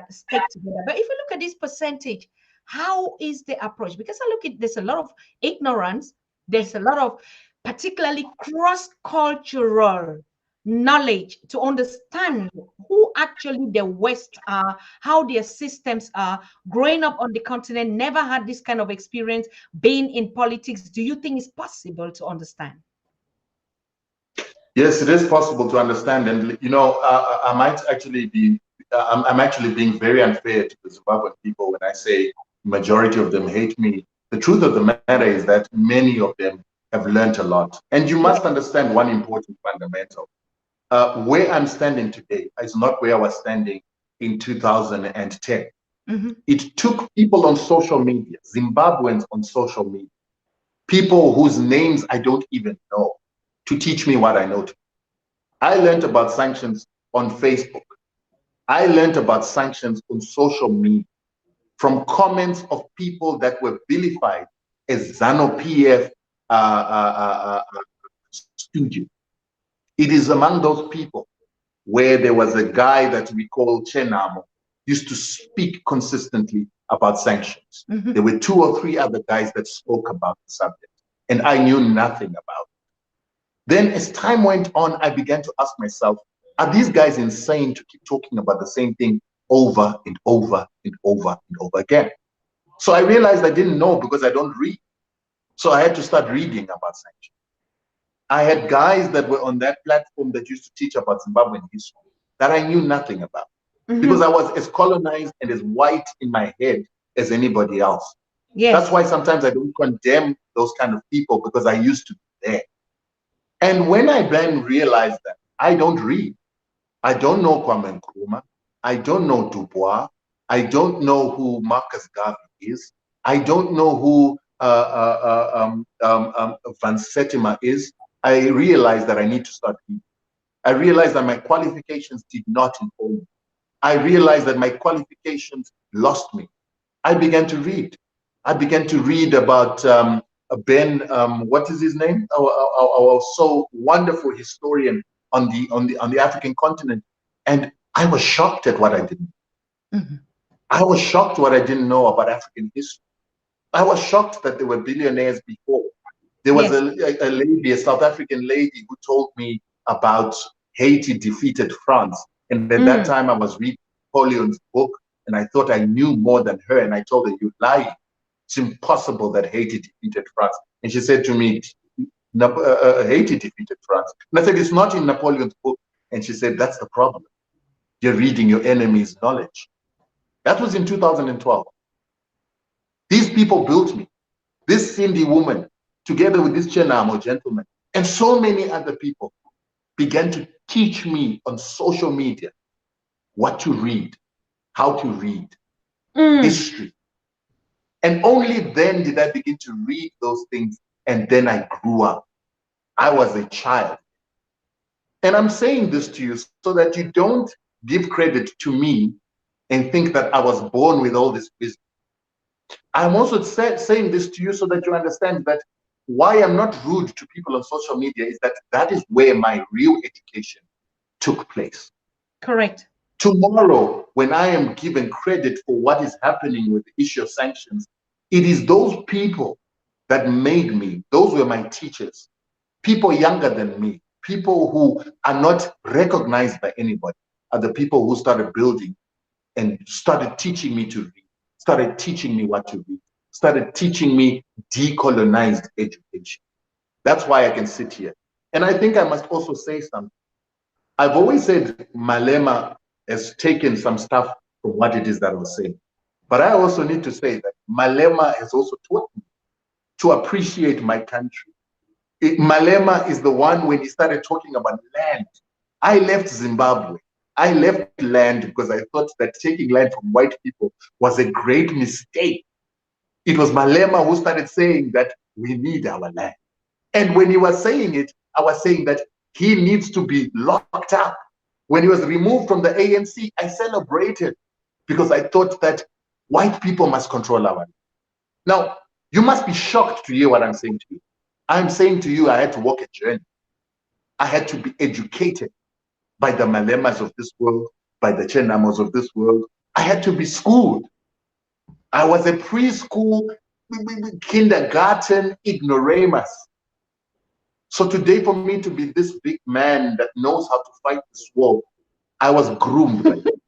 stake together. But if you look at this percentage, how is the approach? Because I look at, there's a lot of ignorance, there's a lot of particularly cross-cultural knowledge to understand who actually the West are, how their systems are. Growing up on the continent, never had this kind of experience being in politics. Do you think it's possible to understand? Yes, it is possible to understand, and I might actually be, I'm actually being very unfair to the Zimbabwean people when I say majority of them hate me. The truth of the matter is that many of them have learned a lot, and you must Yes. understand one important fundamental. Where I'm standing today is not where I was standing in 2010. Mm-hmm. It took people on social media, Zimbabweans on social media, people whose names I don't even know, to teach me what I know today. I learned about sanctions on Facebook. I learned about sanctions on social media from comments of people that were vilified as ZANU-PF students. It is among those people where there was a guy that we call Chenamo, used to speak consistently about sanctions. Mm-hmm. There were 2 or 3 other guys that spoke about the subject, and I knew nothing about it. Then as time went on, I began to ask myself, are these guys insane to keep talking about the same thing over and over and over and over again? So I realized I didn't know because I don't read. So I had to start reading about sanctions. I had guys that were on that platform that used to teach about Zimbabwean history that I knew nothing about because I was as colonized and as white in my head as anybody else. That's Yes. why sometimes I don't condemn those kind of people because I used to be there. And when I then realized that I don't read, I don't know Kwame Nkrumah, I don't know Dubois, I don't know who Marcus Garvey is, I don't know who Van Settima is, I realized that I need to start reading. I realized that my qualifications did not inform me. I realized that my qualifications lost me. I began to read. I began to read about Ben, what is his name? Our so wonderful historian on the African continent, and I was shocked at what I didn't. Mm-hmm. I was shocked what I didn't know about African history. I was shocked that there were billionaires before. There was Yes. a lady, a South African lady, who told me about Haiti defeated France, and at that Mm. time I was reading Napoleon's book, and I thought I knew more than her, and I told her, "You lie. It's impossible that Haiti defeated France." And she said to me, Haiti defeated France. And I said, "It's not in Napoleon's book." And she said, "That's the problem. You're reading your enemy's knowledge." That was in 2012. These people built me. This Cindy woman, together with this Chenamo gentleman, and so many other people, began to teach me on social media what to read, how to read, Mm. history. And only then did I begin to read those things, and then I grew up. I was a child. And I'm saying this to you so that you don't give credit to me and think that I was born with all this wisdom. I'm also saying this to you so that you understand that why I'm not rude to people on social media is that that is where my real education took place. Correct. Tomorrow, when I am given credit for what is happening with the issue of sanctions, it is those people that made me, those were my teachers, people younger than me, people who are not recognized by anybody. are the people who started building and started teaching me to read, started teaching me what to read, started teaching me decolonized education. That's why I can sit here. And I think I must also say something. I've always said Malema has taken some stuff from what it is that I was saying. But I also need to say that Malema has also taught me to appreciate my country. Malema is the one when he started talking about land. I left Zimbabwe. I left land because I thought that taking land from white people was a great mistake. It was Malema who started saying that we need our land. And when he was saying it, I was saying that he needs to be locked up. When he was removed from the ANC, I celebrated because I thought that white people must control our land. Now, you must be shocked to hear what I'm saying to you. I'm saying to you, I had to walk a journey. I had to be educated by the Malemas of this world, by the Chenamos of this world. I had to be schooled. I was a preschool, kindergarten ignoramus. So today, for me to be this big man that knows how to fight this war, I was groomed by them.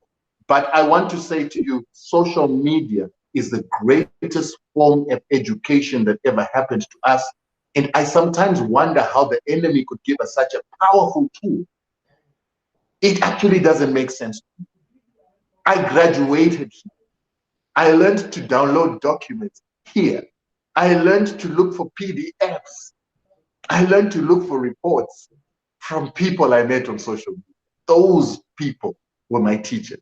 But I want to say to you, social media is the greatest form of education that ever happened to us. And I sometimes wonder how the enemy could give us such a powerful tool. It actually doesn't make sense. I graduated here. I learned to download documents here. I learned to look for PDFs. I learned to look for reports from people I met on social media. Those people were my teachers.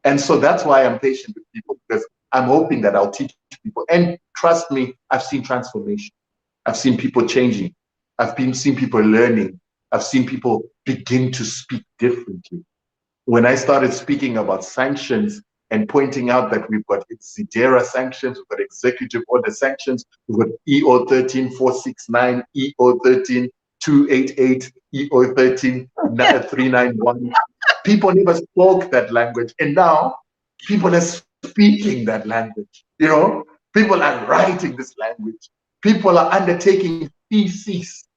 And so that's why I'm patient with people, because I'm hoping that I'll teach people. And trust me, I've seen transformation. I've seen people changing. Seen people learning. I've seen people begin to speak differently. When I started speaking about sanctions and pointing out that we've got Zidera sanctions, we've got executive order sanctions, we've got EO 13469, EO 13288, EO 13391. People never spoke that language, and now people are speaking that language. You know, people are writing this language. People are undertaking theses.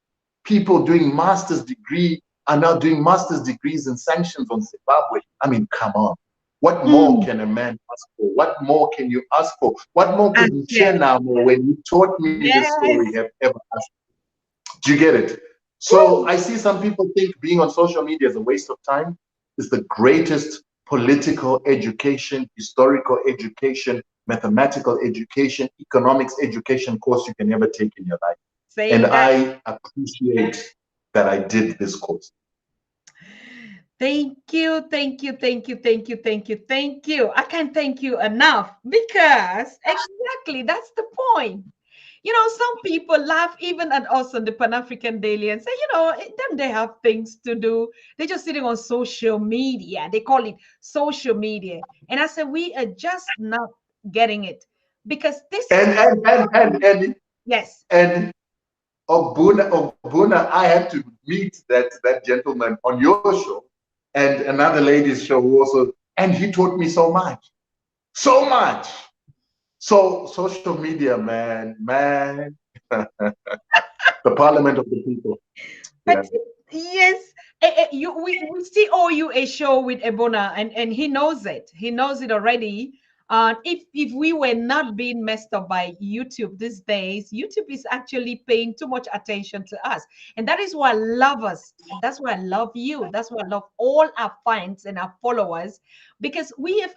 People doing master's degree are now doing master's degrees in sanctions on Zimbabwe. I mean, come on. What more can a man ask for? What more can you ask for? What more could Chenamo, when you taught me this story, have ever asked for? Do you get it? So I see some people think being on social media is a waste of time. It's the greatest political education, historical education, mathematical education, economics education course you can ever take in your life. And I appreciate that I did this course. Thank you, thank you, thank you, thank you, thank you, thank you. I can't thank you enough because exactly that's the point. You know, some people laugh even at us on the Pan African Daily and say, you know, then they have things to do. They're just sitting on social media. They call it social media. And I said, we are just not getting it because this is. Yes. And Obuna, I had to meet that gentleman on your show and another lady's show who also, and he taught me so much. So much. So social media, man, the parliament of the people. Yeah. Yes, we still owe you a show with Ebona, and he knows it. He knows it already. If we were not being messed up by YouTube these days, YouTube is actually paying too much attention to us, and that is why I love us. That's why I love you. That's why I love all our fans and our followers, because we're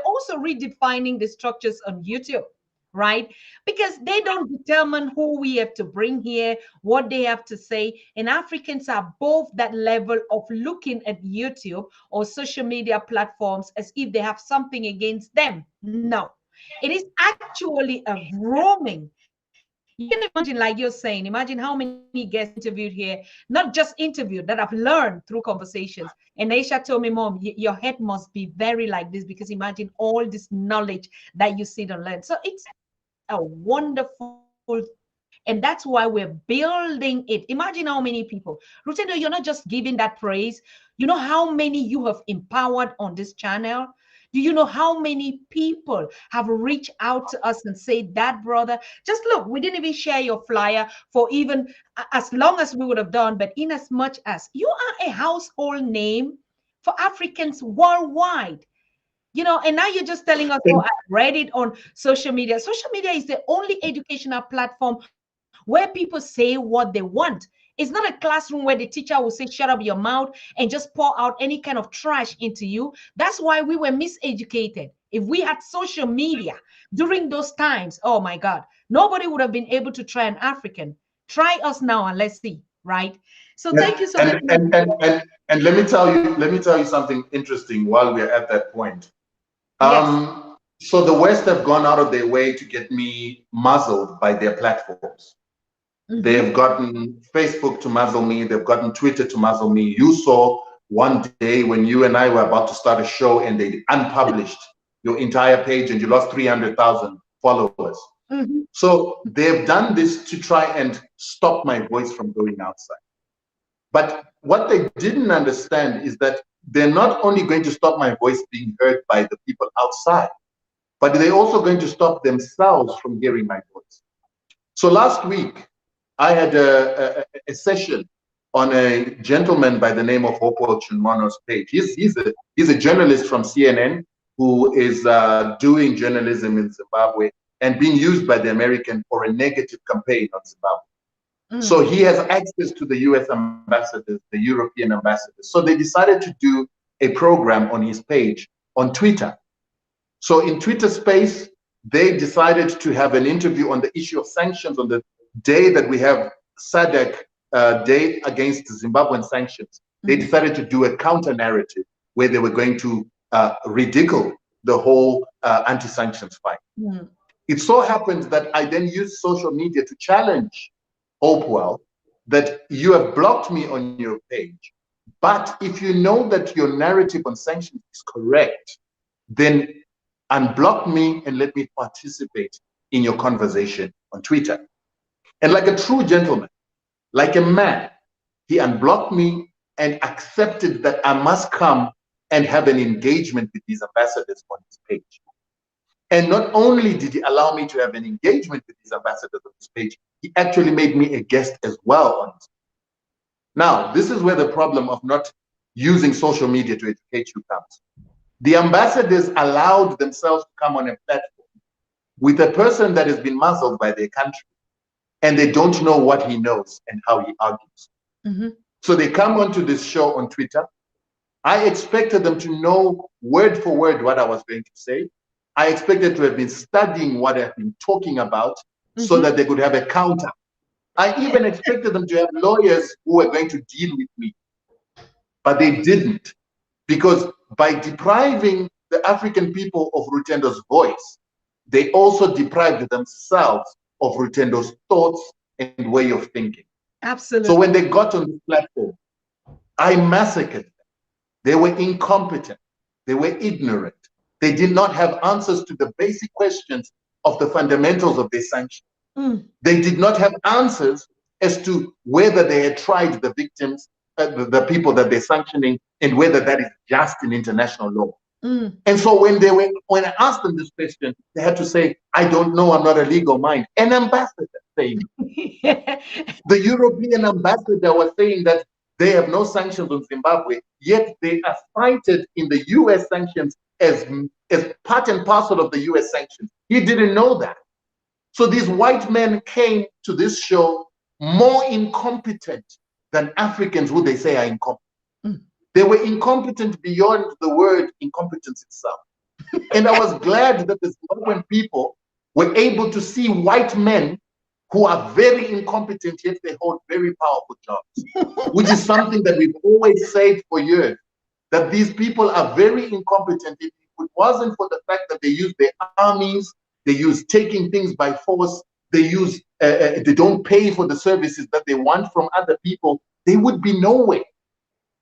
also redefining the structures on YouTube, right? Because they don't determine who we have to bring here, what they have to say. And Africans are above that level of looking at YouTube or social media platforms as if they have something against them. No, it is actually a grooming. You can imagine, like you're saying, imagine how many guests interviewed here, not just interviewed, that I've learned through conversations. And Aisha told me, Mom, your head must be very like this because imagine all this knowledge that you sit and learn. So it's a wonderful thing. And that's why we're building it. Imagine how many people. Rutendo, you're not just giving that praise. You know how many you have empowered on this channel? Do you know how many people have reached out to us and said, that brother, just look, we didn't even share your flyer for even as long as we would have done, but in as much as you are a household name, for Africans worldwide. And now you're just telling us, oh, I read it on social media. Social media is the only educational platform where people say what they want. It's not a classroom where the teacher will say, shut up your mouth and just pour out any kind of trash into you. That's why we were miseducated. If we had social media during those times, oh my God, nobody would have been able to try an African. Try us now and let's see, right? So And thank you so and very much. and and, and, and let me tell you something interesting while we're at that point. Yes. So the West have gone out of their way to get me muzzled by their platforms. They Mm-hmm. have gotten Facebook to muzzle me. They've gotten Twitter to muzzle me. You saw one day when you and I were about to start a show and they unpublished your entire page and you lost 300,000 followers. Mm-hmm. So they've done this to try and stop my voice from going outside. But what they didn't understand is that they're not only going to stop my voice being heard by the people outside, but they're also going to stop themselves from hearing my voice. So last week, I had a session on a gentleman by the name of Hopo Chunmono's page. He's a journalist from CNN who is doing journalism in Zimbabwe and being used by the American for a negative campaign on Zimbabwe. So he has access to the US ambassadors, the European ambassadors. So they decided to do a program on his page on Twitter. So in Twitter space, they decided to have an interview on the issue of sanctions on the day that we have SADC Day against Zimbabwean sanctions. They decided to do a counter narrative where they were going to ridicule the whole anti-sanctions fight. It so happened that I then used social media to challenge Hopewell that you have blocked me on your page. But if you know that your narrative on sanctions is correct, then unblock me and let me participate in your conversation on Twitter. And like a true gentleman, like a man, he unblocked me and accepted that I must come and have an engagement with these ambassadors on his page. And not only did he allow me to have an engagement with these ambassadors on his page, he actually made me a guest as well on his page. Now, this is where the problem of not using social media to educate you comes. The ambassadors allowed themselves to come on a platform with a person that has been muzzled by their country, and they don't know what he knows and how he argues. So they come onto this show on Twitter. I expected them to know word for word what I was going to say. I expected to have been studying what I've been talking about so that they could have a counter. I even expected them to have lawyers who were going to deal with me, but they didn't, because by depriving the African people of Rutendo's voice, they also deprived themselves of Rutendo's thoughts and way of thinking. Absolutely. So when they got on this platform, I massacred them. They were incompetent. They were ignorant. They did not have answers to the basic questions of the fundamentals of their sanction. They did not have answers as to whether they had tried the victims, the people that they're sanctioning, and whether that is just in international law. And so when I asked them this question, they had to say, I don't know, I'm not a legal mind. An ambassador saying, the European ambassador was saying that they have no sanctions on Zimbabwe, yet they are cited in the US sanctions as part and parcel of the US sanctions. He didn't know that. So these white men came to this show more incompetent than Africans who they say are incompetent. They were incompetent beyond the word incompetence itself. And I was glad that the Zimbabwean people were able to see white men who are very incompetent, yet they hold very powerful jobs, which is something that we've always said for years, that these people are very incompetent. If it wasn't for the fact that they use their armies, they use taking things by force, they don't pay for the services that they want from other people, they would be nowhere.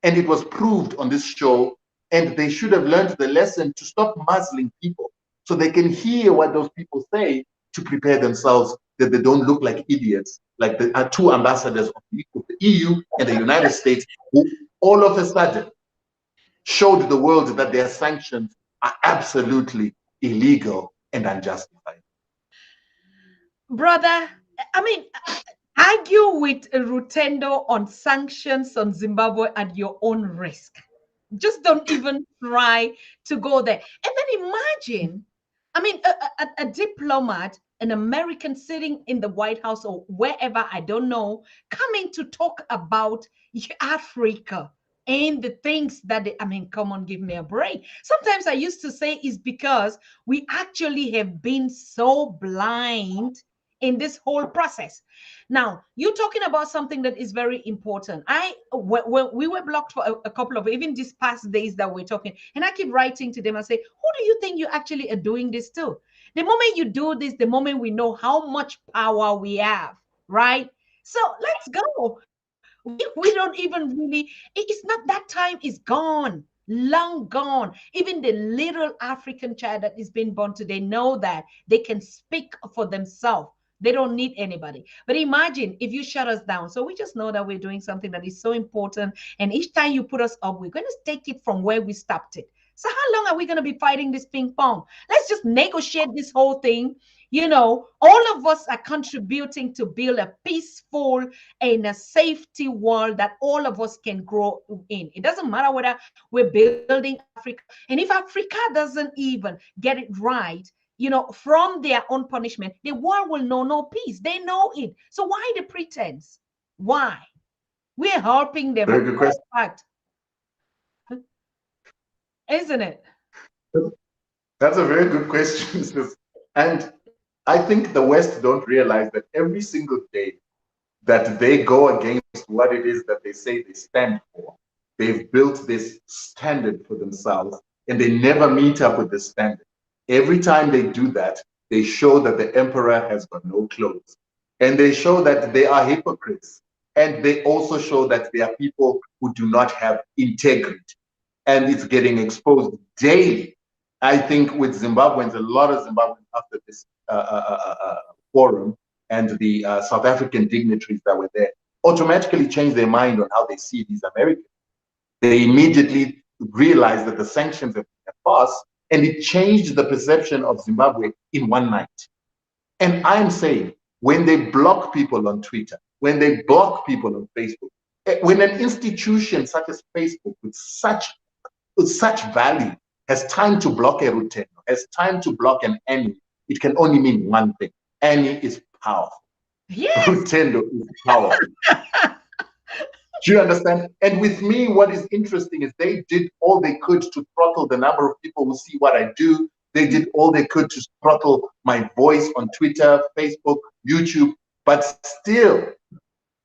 And it was proved on this show, and they should have learned the lesson to stop muzzling people so they can hear what those people say to prepare themselves, that they don't look like idiots, like the two ambassadors of the EU and the United States, who all of a sudden showed the world that their sanctions are absolutely illegal and unjustified. Brother, I mean, argue with Rutendo on sanctions on Zimbabwe at your own risk. Just don't even try to go there. And then imagine, I mean, a diplomat, an American sitting in the White House or wherever, I don't know, coming to talk about Africa and the things that I mean, come on, give me a break. Sometimes I used to say is because we actually have been so blind in this whole process. Now, you're talking about something that is very important. When we were blocked for a couple of even these past days that we're talking, and I keep writing to them and say, who do you think you actually are doing this to? The moment you do this, the moment we know how much power we have, right? So let's go. We don't even really, it's not, that time is gone, long gone. Even the little African child that is being born today know that they can speak for themselves. They don't need anybody. But imagine if you shut us down. So we just know that we're doing something that is so important. And each time you put us up, we're going to take it from where we stopped it. So how long are we going to be fighting this ping pong? Let's just negotiate this whole thing. All of us are contributing to build a peaceful and a safety world that all of us can grow in. It doesn't matter whether we're building Africa. And if Africa doesn't even get it right, from their own punishment, the world will know no peace. They know it. So why the pretense? Why? We're helping them. Very good question. Fact, isn't it? That's a very good question, sis. And I think the West don't realize that every single day that they go against what it is that they say they stand for, they've built this standard for themselves and they never meet up with the standard. Every time they do that, they show that the emperor has got no clothes. And they show that they are hypocrites. And they also show that they are people who do not have integrity. And it's getting exposed daily. I think with Zimbabweans, a lot of Zimbabweans after this forum and the South African dignitaries that were there automatically changed their mind on how they see these Americans. They immediately realized that the sanctions have passed and it changed the perception of Zimbabwe in one night. And I'm saying, when they block people on Twitter, when they block people on Facebook, when an institution such as Facebook with such value has time to block a Rutendo, has time to block an Annie, it can only mean one thing. Annie is powerful. Yes. Rutendo is powerful. Do you understand? And with me, what is interesting is they did all they could to throttle the number of people who see what I do. They did all they could to throttle my voice on Twitter, Facebook, YouTube, but still,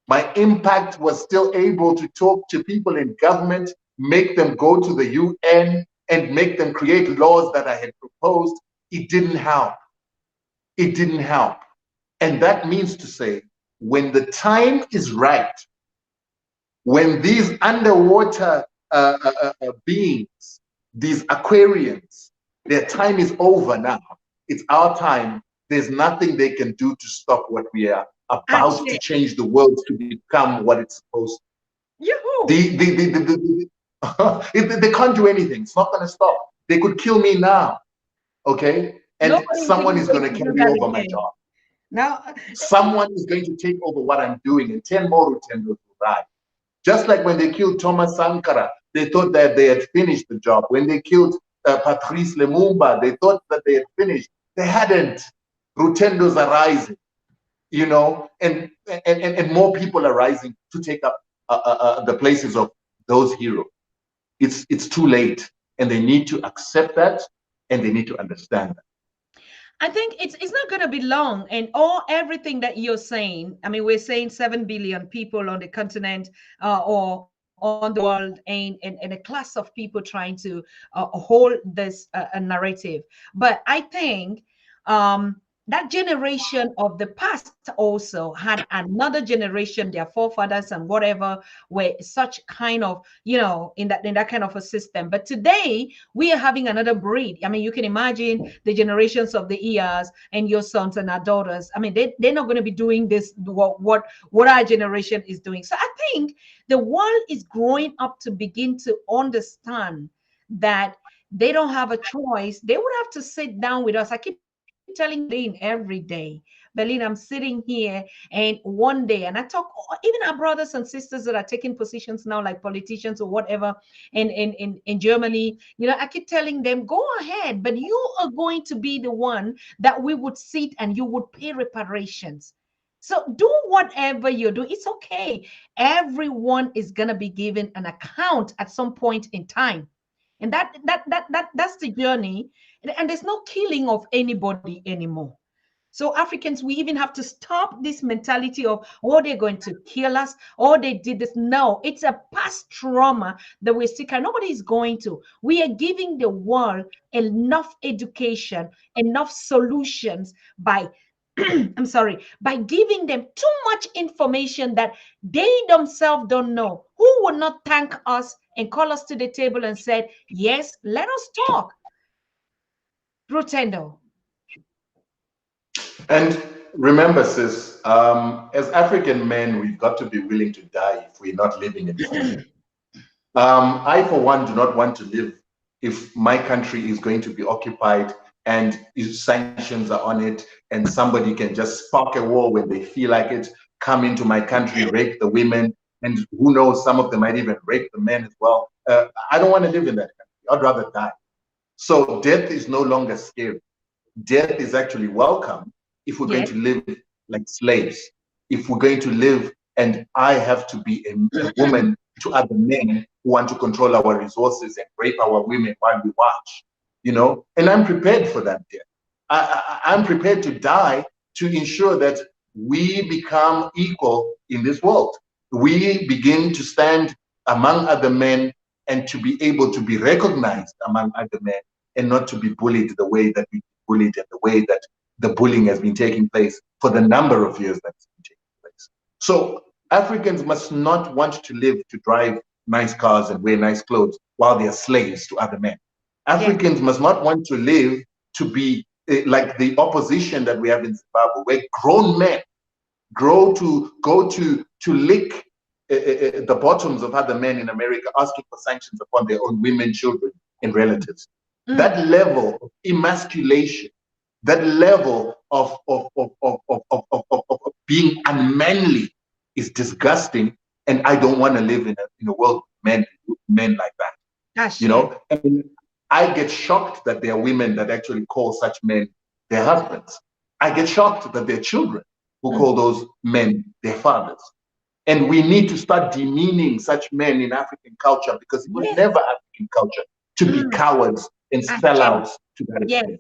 my impact was still able to talk to people in government, make them go to the UN, and make them create laws that I had proposed. It didn't help. It didn't help. And that means to say, when the time is right, when these underwater beings, these Aquarians, their time is over now. It's our time. There's nothing they can do to stop what we are about to change the world to become what it's supposed to. They can't do anything. It's not going to stop. They could kill me now, okay? And someone is going to carry over my job. Now, someone is going to take over what I'm doing, and 10 more Rutendos will die. Just like when they killed Thomas Sankara, they thought that they had finished the job. When they killed Patrice Lumumba, they thought that they had finished. They hadn't. Rutendos are rising, and more people are rising to take up the places of those heroes. It's too late, and they need to accept that, and they need to understand that. I think it's not going to be long, and everything that you're saying. I mean, we're saying 7 billion people on the continent, or on the world, and a class of people trying to hold this narrative. But I think that generation of the past also had another generation, their forefathers and whatever, were such kind of, in that kind of a system. But today we are having another breed. I mean, you can imagine the generations of the ears and your sons and our daughters. I mean, they're not going to be doing this, what our generation is doing. So I think the world is growing up to begin to understand that they don't have a choice. They would have to sit down with us. I keep telling Lynn every day, Berlin, I'm sitting here, and one day, and I talk, even our brothers and sisters that are taking positions now, like politicians or whatever, in Germany, I keep telling them, go ahead, but you are going to be the one that we would sit and you would pay reparations. So do whatever you do. It's okay. Everyone is gonna be given an account at some point in time. And that's the journey. And there's no killing of anybody anymore. So Africans, we even have to stop this mentality of, oh, they're going to kill us, or they did this. No, it's a past trauma that we're sick. Nobody is going to. We are giving the world enough education, enough solutions by I'm sorry, by giving them too much information that they themselves don't know. Who would not thank us and call us to the table and said, yes, let us talk. Rutendo. And remember, sis, as African men, we've got to be willing to die if we're not living in freedom. I, for one, do not want to live if my country is going to be occupied and sanctions are on it, and somebody can just spark a war when they feel like it, come into my country, rape the women, and who knows, some of them might even rape the men as well. I don't want to live in that country. I'd rather die. So death is no longer scary. Death is actually welcome if we're going Yes. to live like slaves, if we're going to live and I have to be a woman to other men who want to control our resources and rape our women while we watch, and I'm prepared for that death. I'm prepared to die to ensure that we become equal in this world. We begin to stand among other men and to be able to be recognized among other men and not to be bullied the way that we bullied and the way that the bullying has been taking place for the number of years that's been taking place. So Africans must not want to live to drive nice cars and wear nice clothes while they are slaves to other men. Africans must not want to live to be like the opposition that we have in Zimbabwe, where grown men go to lick the bottoms of other men in America, asking for sanctions upon their own women, children, and relatives. That level of emasculation, that level of being unmanly is disgusting, and I don't want to live in a world of men like that. And I get shocked that there are women that actually call such men their husbands. I get shocked that there are children who call those men their fathers. And we need to start demeaning such men in African culture, because it was never African culture to be cowards and sellouts to that extent.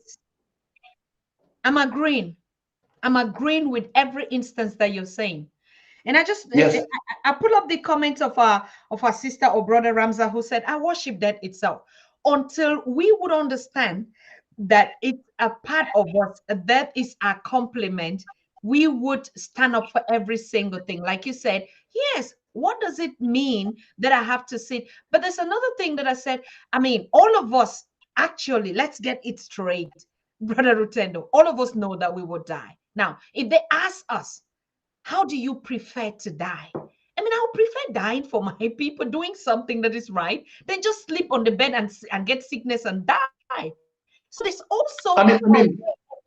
I'm agreeing with every instance that you're saying. And I pull up the comments of our sister or brother Ramza, who said, I worship that itself. Until we would understand that it's a part of us, that is our complement, we would stand up for every single thing. Like you said, yes, what does it mean that I have to sit? But there's another thing that I said, I mean, all of us, actually, let's get it straight, Brother Rutendo, all of us know that we will die. Now, if they ask us, how do you prefer to die? I mean, I would prefer dying for my people, doing something that is right, than just sleep on the bed and get sickness and die. So there's also a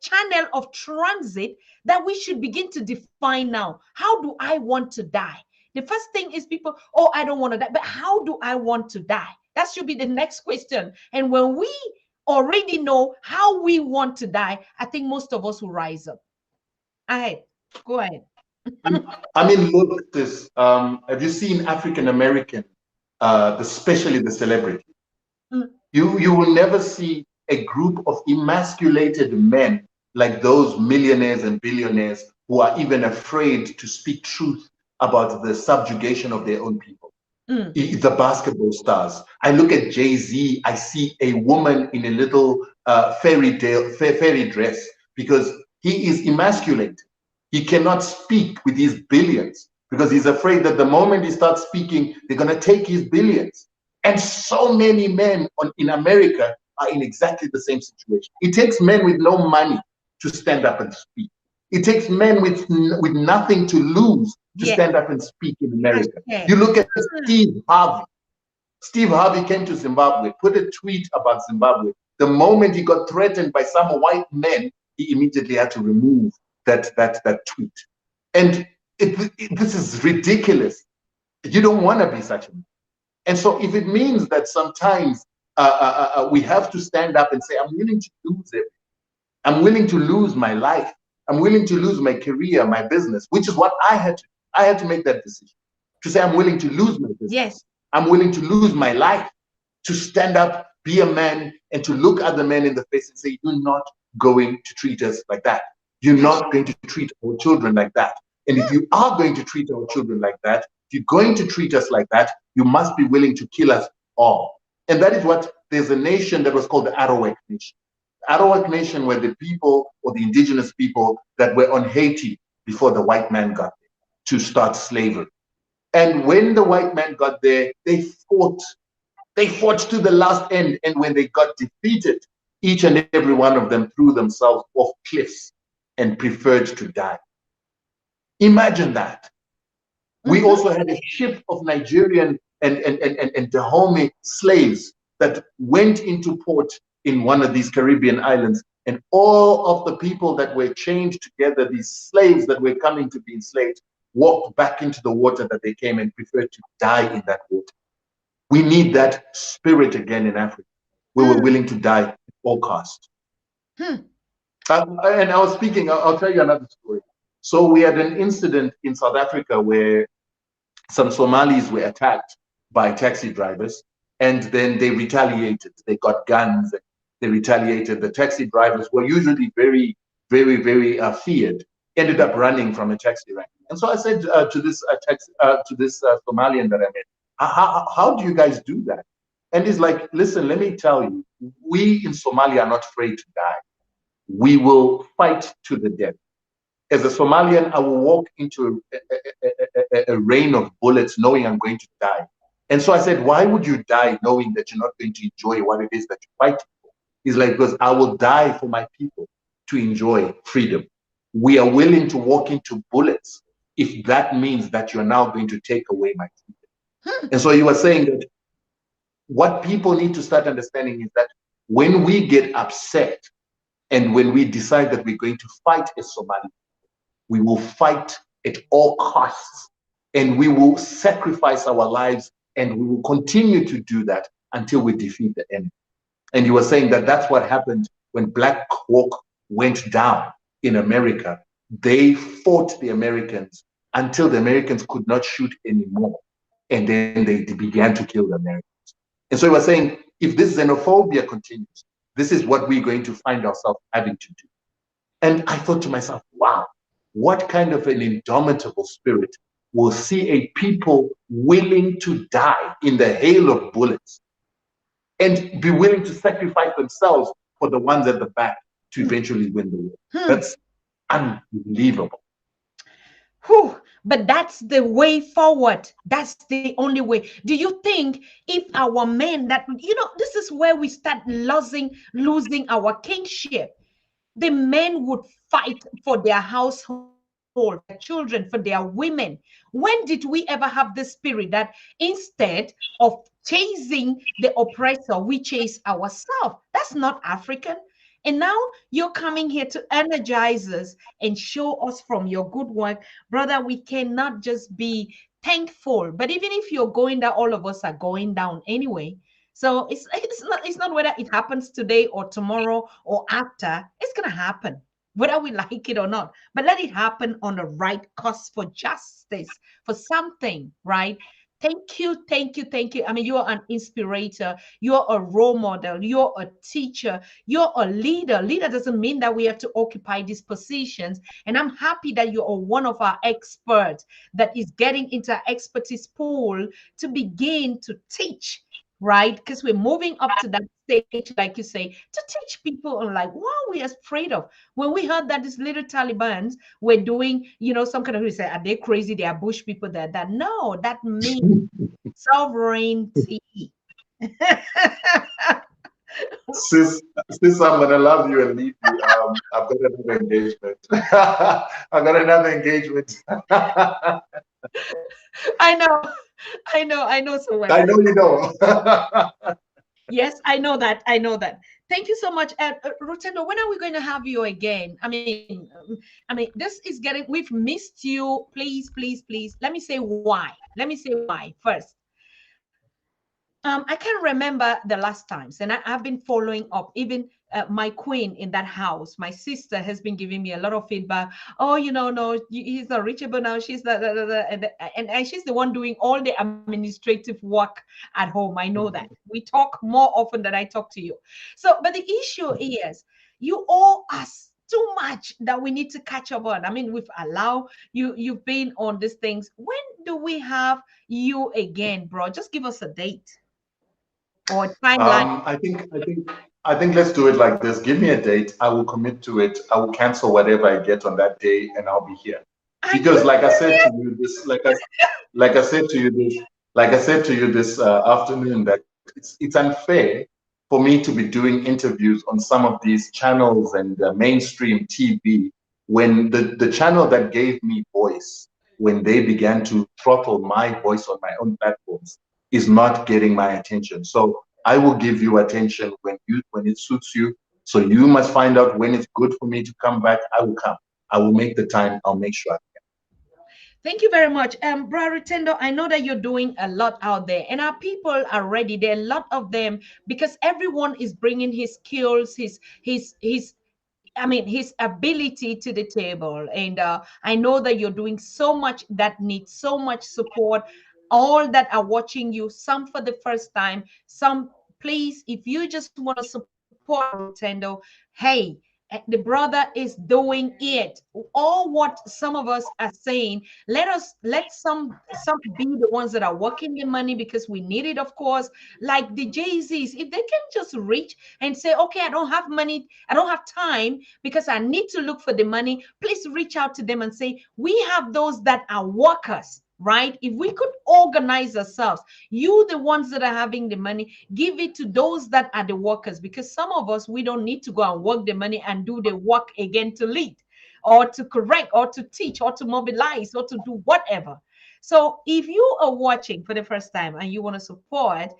channel of transit that we should begin to define now. How do I want to die? The first thing is people, oh, I don't want to die, but how do I want to die? That should be the next question. And when we already know how we want to die, I think most of us will rise up. Go ahead. I mean, look at this. Have you seen African American, especially the celebrity? You will never see a group of emasculated men like those millionaires and billionaires who are even afraid to speak truth about the subjugation of their own people. The basketball stars. I look at Jay-Z, I see a woman in a little fairy dress, because he is emasculated. He cannot speak with his billions because he's afraid that the moment he starts speaking, they're going to take his billions. And so many men in America are in exactly the same situation. It takes men with no money to stand up and speak. It takes men with nothing to lose to stand up and speak in America. You look at Steve Harvey. Steve Harvey came to Zimbabwe, put a tweet about Zimbabwe. The moment he got threatened by some white men, he immediately had to remove that tweet. And this is ridiculous. You don't want to be such a man. And so if it means that sometimes we have to stand up and say, I'm willing to lose it. I'm willing to lose my life. I'm willing to lose my career, my business, which is what I had to do. I had to make that decision to say, I'm willing to lose my business. Yes. I'm willing to lose my life to stand up, be a man, and to look other men in the face and say, you're not going to treat us like that. You're not going to treat our children like that. And if you are going to treat our children like that, if you're going to treat us like that, you must be willing to kill us all. And that is what, there's a nation that was called the Arawak Nation. Arawak Nation were the people, or the indigenous people, that were on Haiti before the white man got there to start slavery. And when the white man got there, they fought to the last end. And when they got defeated, each and every one of them threw themselves off cliffs and preferred to die. Imagine that. We also had a ship of Nigerian and Dahomey slaves that went into port in one of these Caribbean islands. And all of the people that were chained together, these slaves that were coming to be enslaved, walked back into the water that they came and preferred to die in that water. We need that spirit again in Africa. We were willing to die at all cost. And I was speaking, I'll tell you another story. So we had an incident in South Africa where some Somalis were attacked by taxi drivers, and then they retaliated. They got guns, and they retaliated. The taxi drivers were usually very, very, very feared, ended up running from a taxi rank. And so I said to this Somalian that I met, how do you guys do that? And he's like, listen, let me tell you, we in Somalia are not afraid to die. We will fight to the death. As a Somalian, I will walk into a rain of bullets knowing I'm going to die. And so I said, why would you die knowing that you're not going to enjoy what it is that you're fighting for? He's like, because I will die for my people to enjoy freedom. We are willing to walk into bullets if that means that you're now going to take away my freedom. And so you were saying that what people need to start understanding is that when we get upset and when we decide that we're going to fight as Somali, we will fight at all costs, and we will sacrifice our lives, and we will continue to do that until we defeat the enemy. And you were saying that that's what happened when Black Hawk went down in America. They fought the Americans until the Americans could not shoot anymore, and then they began to kill the Americans. And so you were saying, if this xenophobia continues, this is what we're going to find ourselves having to do. And I thought to myself, wow, what kind of an indomitable spirit will see a people willing to die in the hail of bullets and be willing to sacrifice themselves for the ones at the back to eventually win the war? That's unbelievable. But that's the way forward. That's the only way. Do you think if our men that, this is where we start losing our kingship? The men would fight for their household, for their children, for their women. When did we ever have this spirit that instead of chasing the oppressor, we chase ourselves? That's not African. And now you're coming here to energize us and show us from your good work. Brother, we cannot just be thankful. But even if you're going down, all of us are going down anyway. So it's not whether it happens today or tomorrow or after. It's gonna happen, whether we like it or not. But let it happen on the right cause, for justice, for something, right? Thank you, thank you, thank you. I mean, you're an inspirator, you're a role model, you're a teacher, you're a leader. Leader doesn't mean that we have to occupy these positions. And I'm happy that you are one of our experts that is getting into our expertise pool to begin to teach, right? Because we're moving up to that stage, like you say, to teach people on like what we are afraid of. When we heard that these little Talibans were doing, some kind of, we say, are they crazy? They are bush people that no, that means sovereignty. Sis, I'm gonna love you and leave you. I've got another engagement. I've got another engagement. I know so well. I know you know. Yes, I know that. I know that. Thank you so much, Rutendo. When are we going to have you again? This is getting. We've missed you. Please, please, please. Let me say why. Let me say why first. I can't remember the last times, and I've been following up. Even my queen in that house, my sister, has been giving me a lot of feedback. Oh, no, he's not reachable now. She's and she's the one doing all the administrative work at home. I know that we talk more often than I talk to you. So, but the issue is, you owe us too much that we need to catch up on. We've allowed you. You've been on these things. When do we have you again, bro? Just give us a date or timeline. I think let's do it like this. Give me a date. I will commit to it. I will cancel whatever I get on that day, and I'll be here. Are Because, you like I said serious? to you, like I said to you this afternoon, that it's unfair for me to be doing interviews on some of these channels and mainstream TV when the channel that gave me voice, when they began to throttle my voice on my own platforms, is not getting my attention. So I will give you attention when it suits you. So you must find out when it's good for me to come back. I will come. I will make the time. I'll make sure. Thank you very much. Bra Rutendo, I know that you're doing a lot out there, and our people are ready. There are a lot of them because everyone is bringing his skills, his ability to the table. And I know that you're doing so much that needs so much support. All that are watching you, some for the first time, some, please, if you just want to support Rutendo, hey, the brother is doing it. All what some of us are saying, let some be the ones that are working the money because we need it, of course. Like the Jay-Z's, if they can just reach and say, okay, I don't have money, I don't have time because I need to look for the money, please reach out to them and say, we have those that are workers, right? If we could organize ourselves, you, the ones that are having the money, give it to those that are the workers, because some of us, we don't need to go and work the money and do the work again to lead or to correct or to teach or to mobilize or to do whatever. So if you are watching for the first time and you want to support,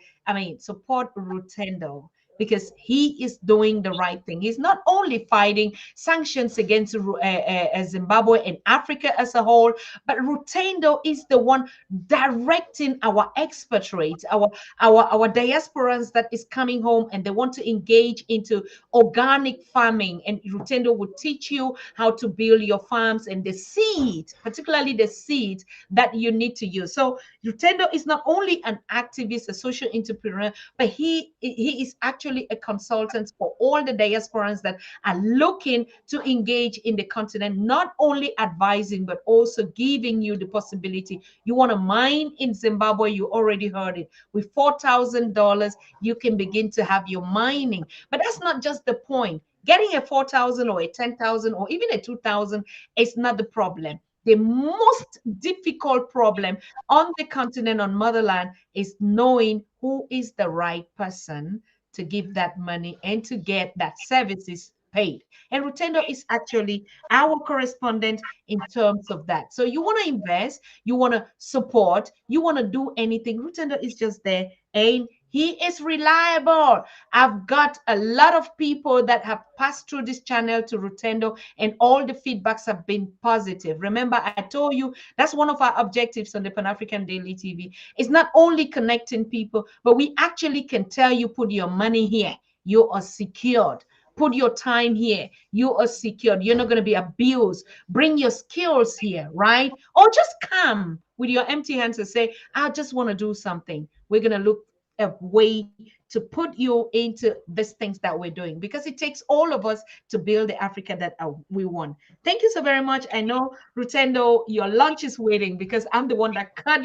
support Rutendo, because he is doing the right thing. He's not only fighting sanctions against Zimbabwe and Africa as a whole, but Rutendo is the one directing our expatriates, our diasporans that is coming home and they want to engage into organic farming. And Rutendo will teach you how to build your farms and the seed, particularly the seed that you need to use. So Rutendo is not only an activist, a social entrepreneur, but he is actually a consultant for all the diasporans that are looking to engage in the continent, not only advising, but also giving you the possibility. You want to mine in Zimbabwe, you already heard it. With $4,000, you can begin to have your mining. But that's not just the point. Getting a 4,000 or a 10,000 or even a 2,000 is not the problem. The most difficult problem on the continent, on motherland, is knowing who is the right person to give that money and to get that services paid. And Rutendo is actually our correspondent in terms of that. So you want to invest, you want to support, you want to do anything, Rutendo is just there, and he is reliable. I've got a lot of people that have passed through this channel to Rutendo, and all the feedbacks have been positive. Remember, I told you that's one of our objectives on the Pan African Daily TV. It's not only connecting people, but we actually can tell you, put your money here, you are secured. Put your time here, you are secured. You're not going to be abused. Bring your skills here, right? Or just come with your empty hands and say, I just want to do something. We're going to look a way to put you into these things that we're doing, because it takes all of us to build the Africa that we want. Thank you so very much. I know, Rutendo, your lunch is waiting because I'm the one that cut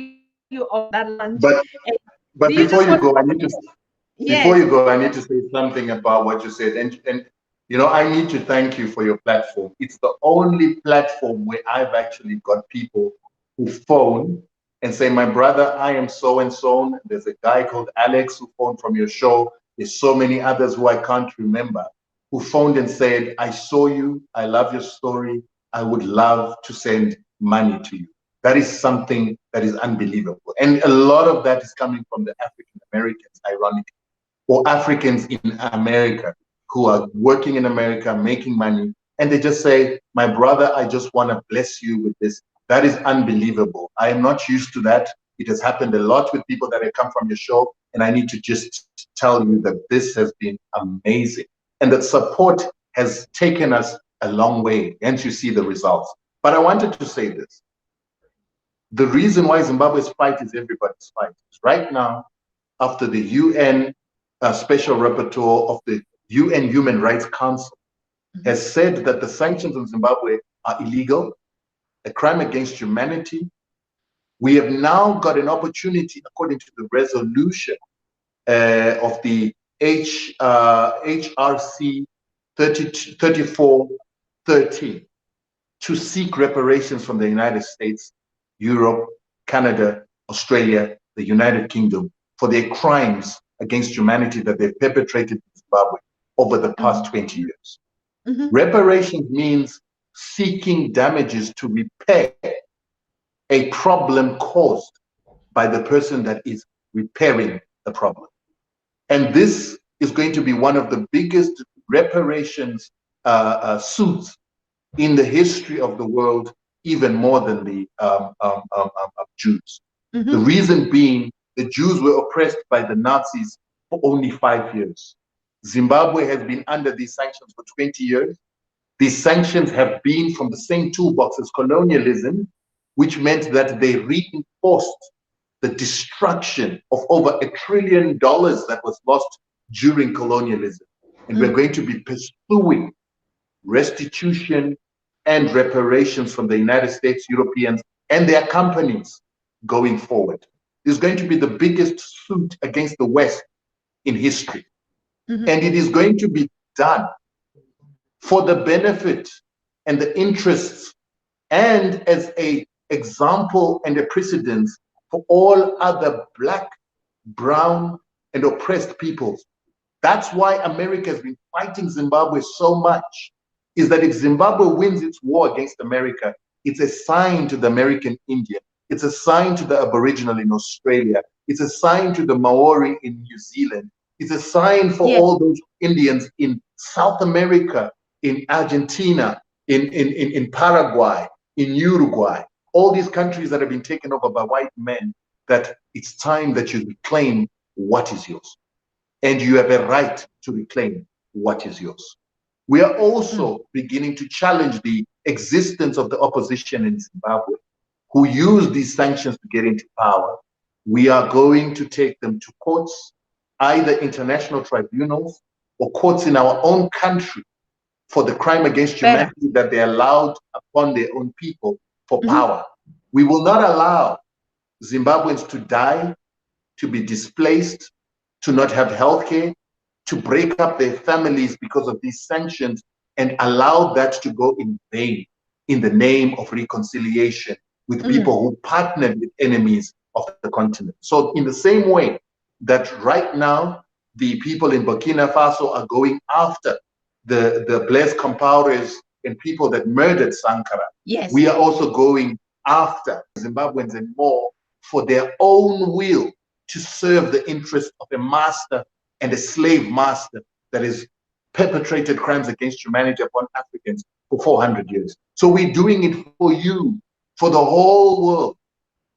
you off on that lunch. But And do but you just before want you to? go, Yes. I need to say something about what you said. And I need to thank you for your platform. It's the only platform where I've actually got people who phone and say, my brother, I am so and so. There's a guy called Alex who phoned from your show. There's so many others who I can't remember who phoned and said, I saw you, I love your story, I would love to send money to you. That is something that is unbelievable. And a lot of that is coming from the African Americans, ironically. or Africans in America who are working in America, making money, and they just say, my brother, I just want to bless you with this. That is unbelievable. I am not used to that. It has happened a lot with people that have come from your show, and I need to just tell you that this has been amazing, and that support has taken us a long way, and you see the results. But I wanted to say this. The reason why Zimbabwe's fight is everybody's fight is right now, after the UN Special Rapporteur of the UN Human Rights Council has said that the sanctions on Zimbabwe are illegal, a crime against humanity, we have now got an opportunity, according to the resolution of the HRC 3413, to seek reparations from the United States, Europe, Canada, Australia, the United Kingdom for their crimes against humanity that they've perpetrated in Zimbabwe over the past 20 years. Reparations means seeking damages to repair a problem caused by the person that is repairing the problem. And this is going to be one of the biggest reparations suits in the history of the world, even more than the Jews. The reason being, the Jews were oppressed by the Nazis for only 5 years. Zimbabwe has been under these sanctions for 20 years. These sanctions have been from the same toolbox as colonialism, which meant that they reinforced the destruction of over $1 trillion that was lost during colonialism. And we're going to be pursuing restitution and reparations from the United States, Europeans, and their companies going forward. It's going to be the biggest suit against the West in history. And it is going to be done for the benefit and the interests and as an example and a precedent for all other Black, brown, and oppressed peoples. That's why America has been fighting Zimbabwe so much, is that if Zimbabwe wins its war against America, it's a sign to the American Indian. It's a sign to the Aboriginal in Australia. It's a sign to the Maori in New Zealand. It's a sign for all those Indians in South America, in Argentina, in Paraguay, in Uruguay, all these countries that have been taken over by white men, that it's time that you reclaim what is yours. And you have a right to reclaim what is yours. We are also beginning to challenge the existence of the opposition in Zimbabwe, who use these sanctions to get into power. We are going to take them to courts, either international tribunals or courts in our own country, for the crime against humanity that they allowed upon their own people for power. We will not allow Zimbabweans to die, to be displaced, to not have health care, to break up their families because of these sanctions, and allow that to go in vain in the name of reconciliation with people who partnered with enemies of the continent. So in the same way that right now the people in Burkina Faso are going after the Blaise Compaorés and people that murdered Sankara, we are also going after Zimbabweans and more for their own will to serve the interest of a master and a slave master that has perpetrated crimes against humanity upon Africans for 400 years. So we're doing it for you, for the whole world,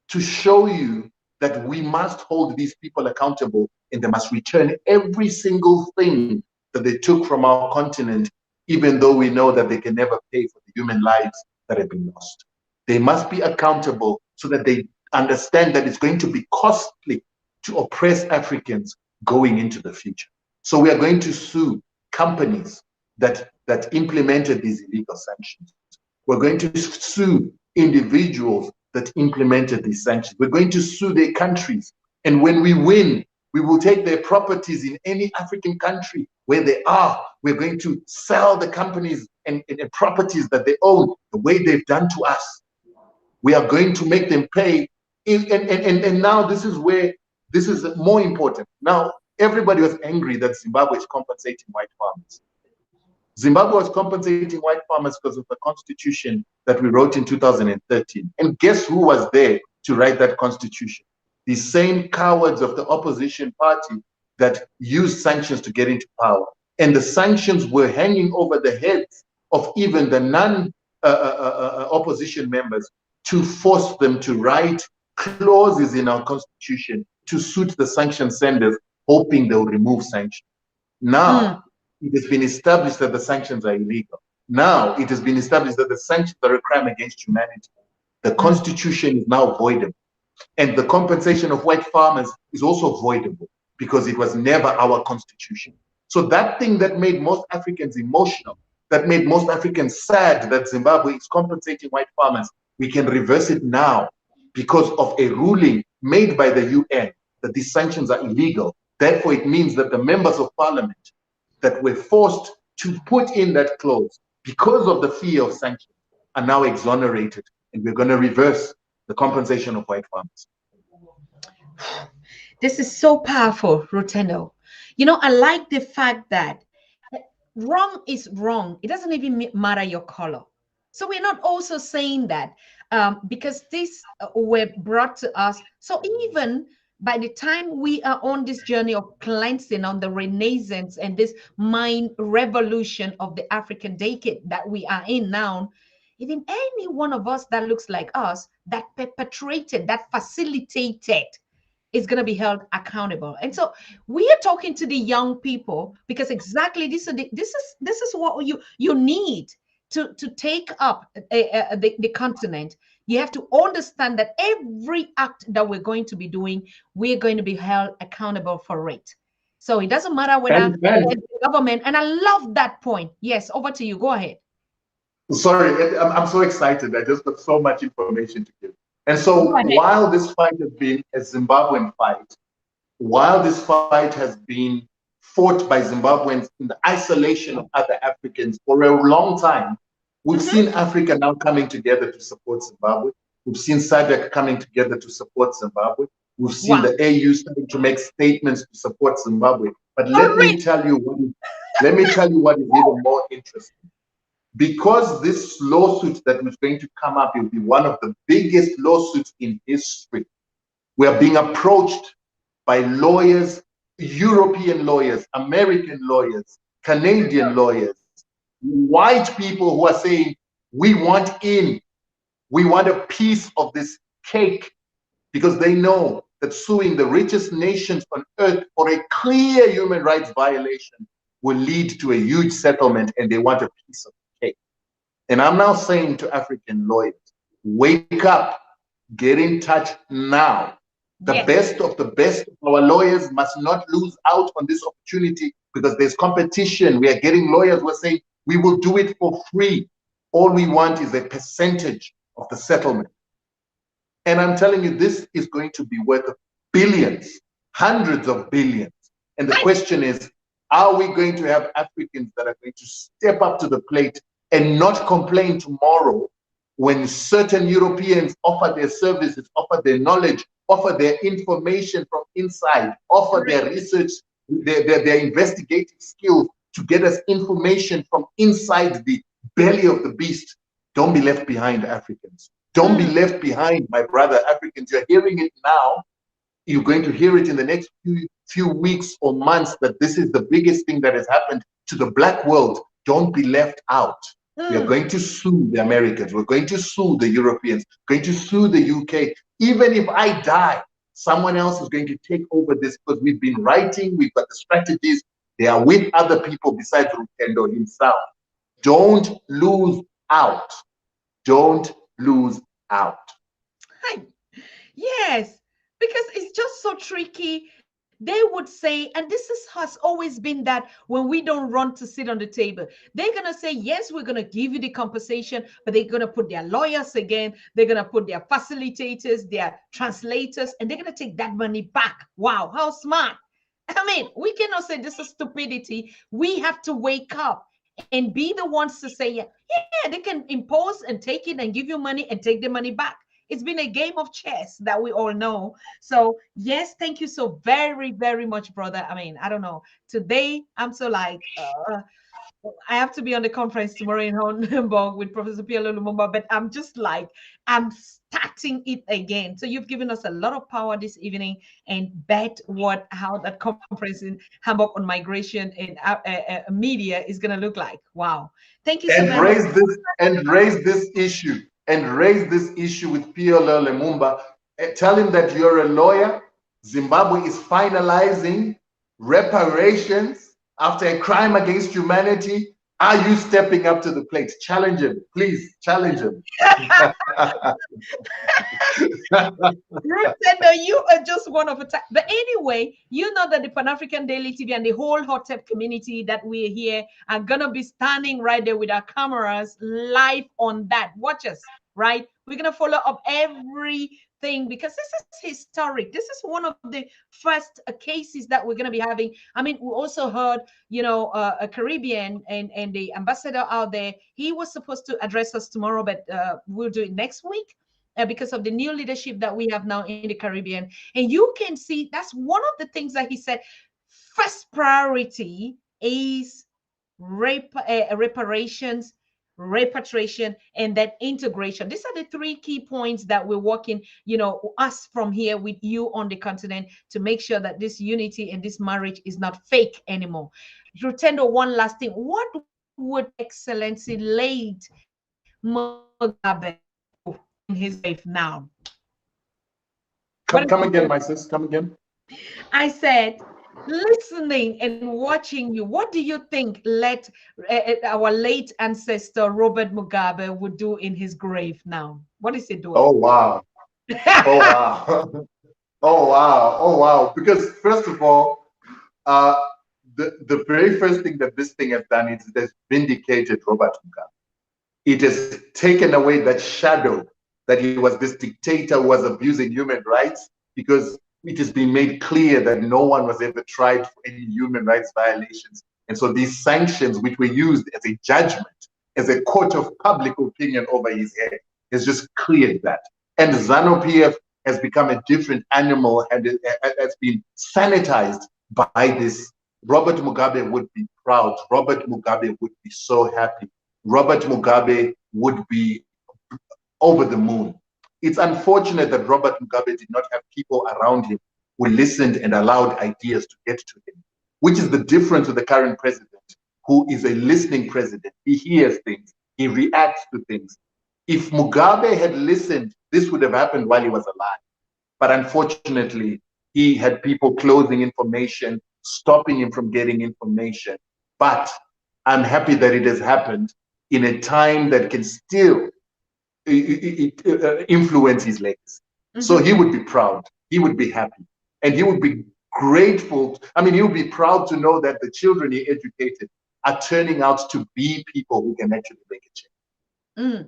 to show you that we must hold these people accountable, and they must return every single thing that they took from our continent, even though we know that they can never pay for the human lives that have been lost. They must be accountable so that they understand that it's going to be costly to oppress Africans going into the future. So we are going to sue companies that implemented these illegal sanctions. We're going to sue individuals that implemented these sanctions. We're going to sue their countries. And when we win, we will take their properties in any African country where they are. We're going to sell the companies and properties that they own the way they've done to us. We are going to make them pay. And now this is where this is more important. Now, everybody was angry that Zimbabwe is compensating white farmers. Zimbabwe was compensating white farmers because of the constitution that we wrote in 2013. And guess who was there to write that constitution? The same cowards of the opposition party that used sanctions to get into power. And the sanctions were hanging over the heads of even the non-opposition members to force them to write clauses in our constitution to suit the sanction senders, hoping they'll remove sanctions. Now, it has been established that the sanctions are illegal. Now, it has been established that the sanctions are a crime against humanity. The constitution is now voidable. And the compensation of white farmers is also voidable because it was never our constitution. So that thing that made most Africans emotional, that made most Africans sad that Zimbabwe is compensating white farmers, we can reverse it now because of a ruling made by the UN that these sanctions are illegal. Therefore, it means that the members of parliament that were forced to put in that clause because of the fear of sanctions are now exonerated, and we're going to reverse the compensation of white farmers. This is so powerful, Rutendo. You know, I like the fact that wrong is wrong. It doesn't even matter your color. So we're not also saying that because these were brought to us. So even by the time we are on this journey of cleansing, on the renaissance and this mind revolution of the African decade that we are in now, even any one of us that looks like us, that perpetrated, that facilitated, is going to be held accountable. And so we are talking to the young people because exactly this is what you need to take up the continent. You have to understand that every act that we're going to be doing, we're going to be held accountable for it. So it doesn't matter whether And the government, and I love that point. Yes, over to you. Go ahead. sorry, I'm so excited. I just got so much information to give. And Go so ahead. while this fight has been a Zimbabwean fight, while this fight has been fought by Zimbabweans in the isolation of other Africans for a long time, we've seen Africa now coming together to support Zimbabwe. We've seen SADC coming together to support Zimbabwe. We've seen Wow. the AU starting to make statements to support Zimbabwe. But let me tell you what is even more interesting. Because this lawsuit that is going to come up will be one of the biggest lawsuits in history. We are being approached by lawyers, European lawyers, American lawyers, Canadian lawyers, white people who are saying, we want in, we want a piece of this cake, because they know that suing the richest nations on earth for a clear human rights violation will lead to a huge settlement, and they want a piece of the cake. And I'm now saying to African lawyers, wake up, get in touch now. The best of the best of our lawyers must not lose out on this opportunity because there's competition. We are getting lawyers who are saying, we will do it for free. All we want is a percentage of the settlement. And I'm telling you, this is going to be worth billions, hundreds of billions. And the question is, are we going to have Africans that are going to step up to the plate and not complain tomorrow when certain Europeans offer their services, offer their knowledge, offer their information from inside, offer their research, their investigative skills to get us information from inside the belly of the beast? Don't be left behind, Africans. Don't be left behind, my brother Africans. You're hearing it now. You're going to hear it in the next few weeks or months that this is the biggest thing that has happened to the Black world. Don't be left out. We are going to sue the Americans. We're going to sue the Europeans. We're going to sue the UK. Even if I die, someone else is going to take over this because we've been writing, we've got the strategies. They are with other people besides Rutendo himself. Don't lose out. Don't lose out. Yes, because it's just so tricky. They would say, and has always been that when we don't run to sit on the table, they're gonna say, yes, we're gonna give you the compensation, but they're gonna put their lawyers again, they're gonna put their facilitators, their translators, and they're gonna take that money back. Wow, how smart. I mean, we cannot say this is stupidity. We have to wake up and be the ones to say, yeah, they can impose and take it and give you money and take the money back. It's been a game of chess that we all know. So, yes, thank you so very, very much, brother. I mean, I don't know. Today, I'm so like, I have to be on the conference tomorrow in Hamburg with Professor Pielo Lumumba, but I'm just like, I'm starting it again. So you've given us a lot of power this evening, and bet what how that conference in Hamburg on migration and media is going to look like. Wow. Thank you so And very much. raise this issue with Piolo Lumumba. Tell him that you're a lawyer. Zimbabwe is finalizing reparations after a crime against humanity. Are you stepping up to the plate? Challenge him, please. Challenge him. Rutendo, you are just one of a type. But anyway, you know that the Pan African Daily TV and the whole Hotep community that we're here are gonna be standing right there with our cameras live on that. Watch us, right? We're gonna follow up everything because this is historic. This is one of the first cases that we're gonna be having. I mean, we also heard, a Caribbean and the ambassador out there. He was supposed to address us tomorrow, but we'll do it next week because of the new leadership that we have now in the Caribbean. And you can see that's one of the things that he said. First priority is reparations, repatriation, and that integration. These are the three key points that we're working, us from here with you on the continent to make sure that this unity and this marriage is not fake anymore. Rutendo, one last thing. What would Excellency late Mugabe do in his grave now? Come again, my sis. Come again. I said, listening and watching you, what do you think our late ancestor Robert Mugabe would do in his grave now? What is he doing? Oh wow. Oh wow. Oh wow. Oh wow. Because first of all, uh, the very first thing that this thing has done is it has vindicated Robert Mugabe. It has taken away that shadow that he was this dictator who was abusing human rights, because it has been made clear that no one was ever tried for any human rights violations. And so these sanctions, which were used as a judgment, as a court of public opinion over his head, has just cleared that. And ZANU-PF has become a different animal and it has been sanitized by this. Robert Mugabe would be proud. Robert Mugabe would be so happy. Robert Mugabe would be over the moon. It's unfortunate that Robert Mugabe did not have people around him who listened and allowed ideas to get to him, which is the difference with the current president, who is a listening president. He hears things, he reacts to things. If Mugabe had listened, this would have happened while he was alive. But unfortunately, he had people closing information, stopping him from getting information. But I'm happy that it has happened in a time that can still influence his legacy. So he would be proud, he would be happy, and he would be grateful. I mean, he would be proud to know that the children he educated are turning out to be people who can actually make a change.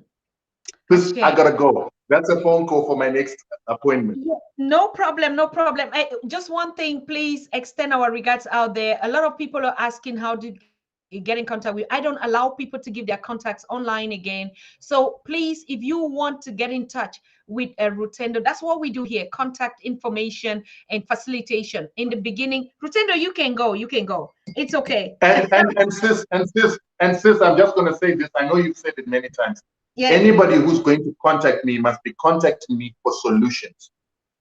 Because I gotta go. That's a phone call for my next appointment. Yeah, no problem, no problem. Just one thing, please extend our regards out there. A lot of people are asking how did you get in contact with. I don't allow people to give their contacts online again. So please, if you want to get in touch with Rutendo, that's what we do here: contact information and facilitation. In the beginning, Rutendo, you can go. You can go. It's okay. And sis, I'm just gonna say this. I know you've said it many times. Yeah. Anybody who's going to contact me must be contacting me for solutions.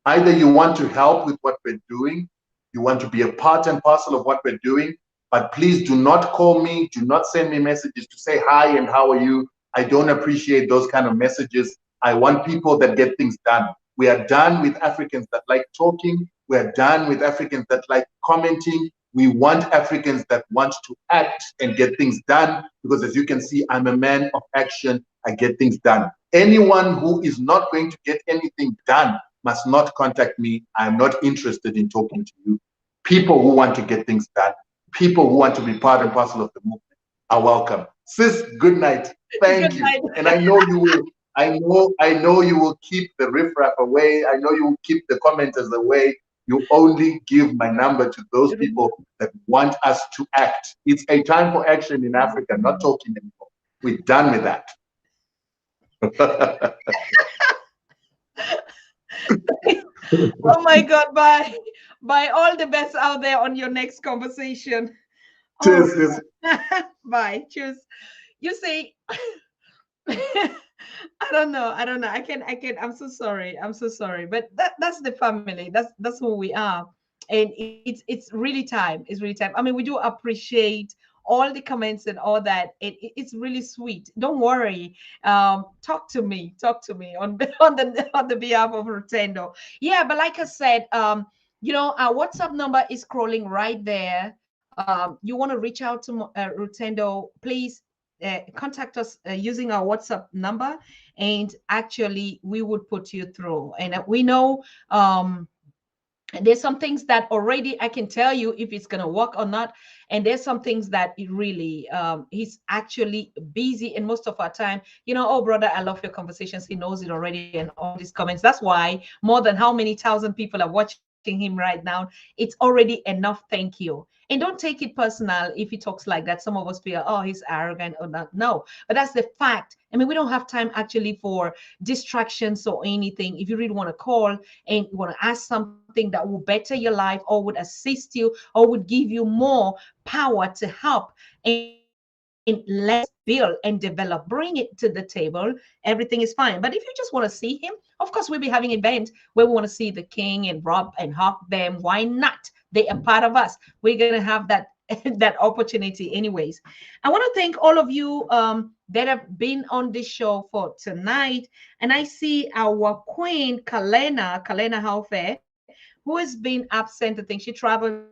Either you want to help with what we're doing, you want to be a part and parcel of what we're doing, but please do not call me, do not send me messages to say hi and how are you. I don't appreciate those kind of messages. I want people that get things done. We are done with Africans that like talking. We are done with Africans that like commenting. We want Africans that want to act and get things done, because as you can see, I'm a man of action. I get things done. Anyone who is not going to get anything done must not contact me. I'm not interested in talking to you. People who want to get things done, people who want to be part and parcel of the movement are welcome. Sis, good night. Thank you. And I know you will. I know you will keep the riffraff away. I know you will keep the commenters away. You only give my number to those people that want us to act. It's a time for action in Africa, not talking anymore. We're done with that. Oh my God, bye. All the best out there on your next conversation. Oh, Cheers, cheers. bye. Choose. You see, I don't know. I don't know. I can. I'm so sorry. I'm so sorry. But that's the family. That's who we are. And it's really time. It's really time. I mean, we do appreciate all the comments and all that. It's really sweet. Don't worry. Talk to me. Talk to me on on the behalf of Rutendo. Yeah, but like I said, our WhatsApp number is scrolling right there. You want to reach out to Rutendo, please contact us using our WhatsApp number, and actually we would put you through. And we know there's some things that already I can tell you if it's gonna work or not, and there's some things that it really he's actually busy. And most of our time, oh brother, I love your conversations. He knows it already, and all these comments. That's why more than how many thousand people are watching him right now. It's already enough. Thank you. And don't take it personal if he talks like that. Some of us feel, oh, he's arrogant or not. No, but that's the fact. I mean, we don't have time actually for distractions or anything. If you really want to call and you want to ask something that will better your life or would assist you or would give you more power to help, and let's build and develop, bring it to the table, everything is fine. But if you just want to see him, of course, we'll be having an event where we want to see the king and Rob and hug them. Why not? They are part of us. We're gonna have that that opportunity anyways. I want to thank all of you that have been on this show for tonight. And I see our queen Kalena Haufe, who has been absent. I think she traveled,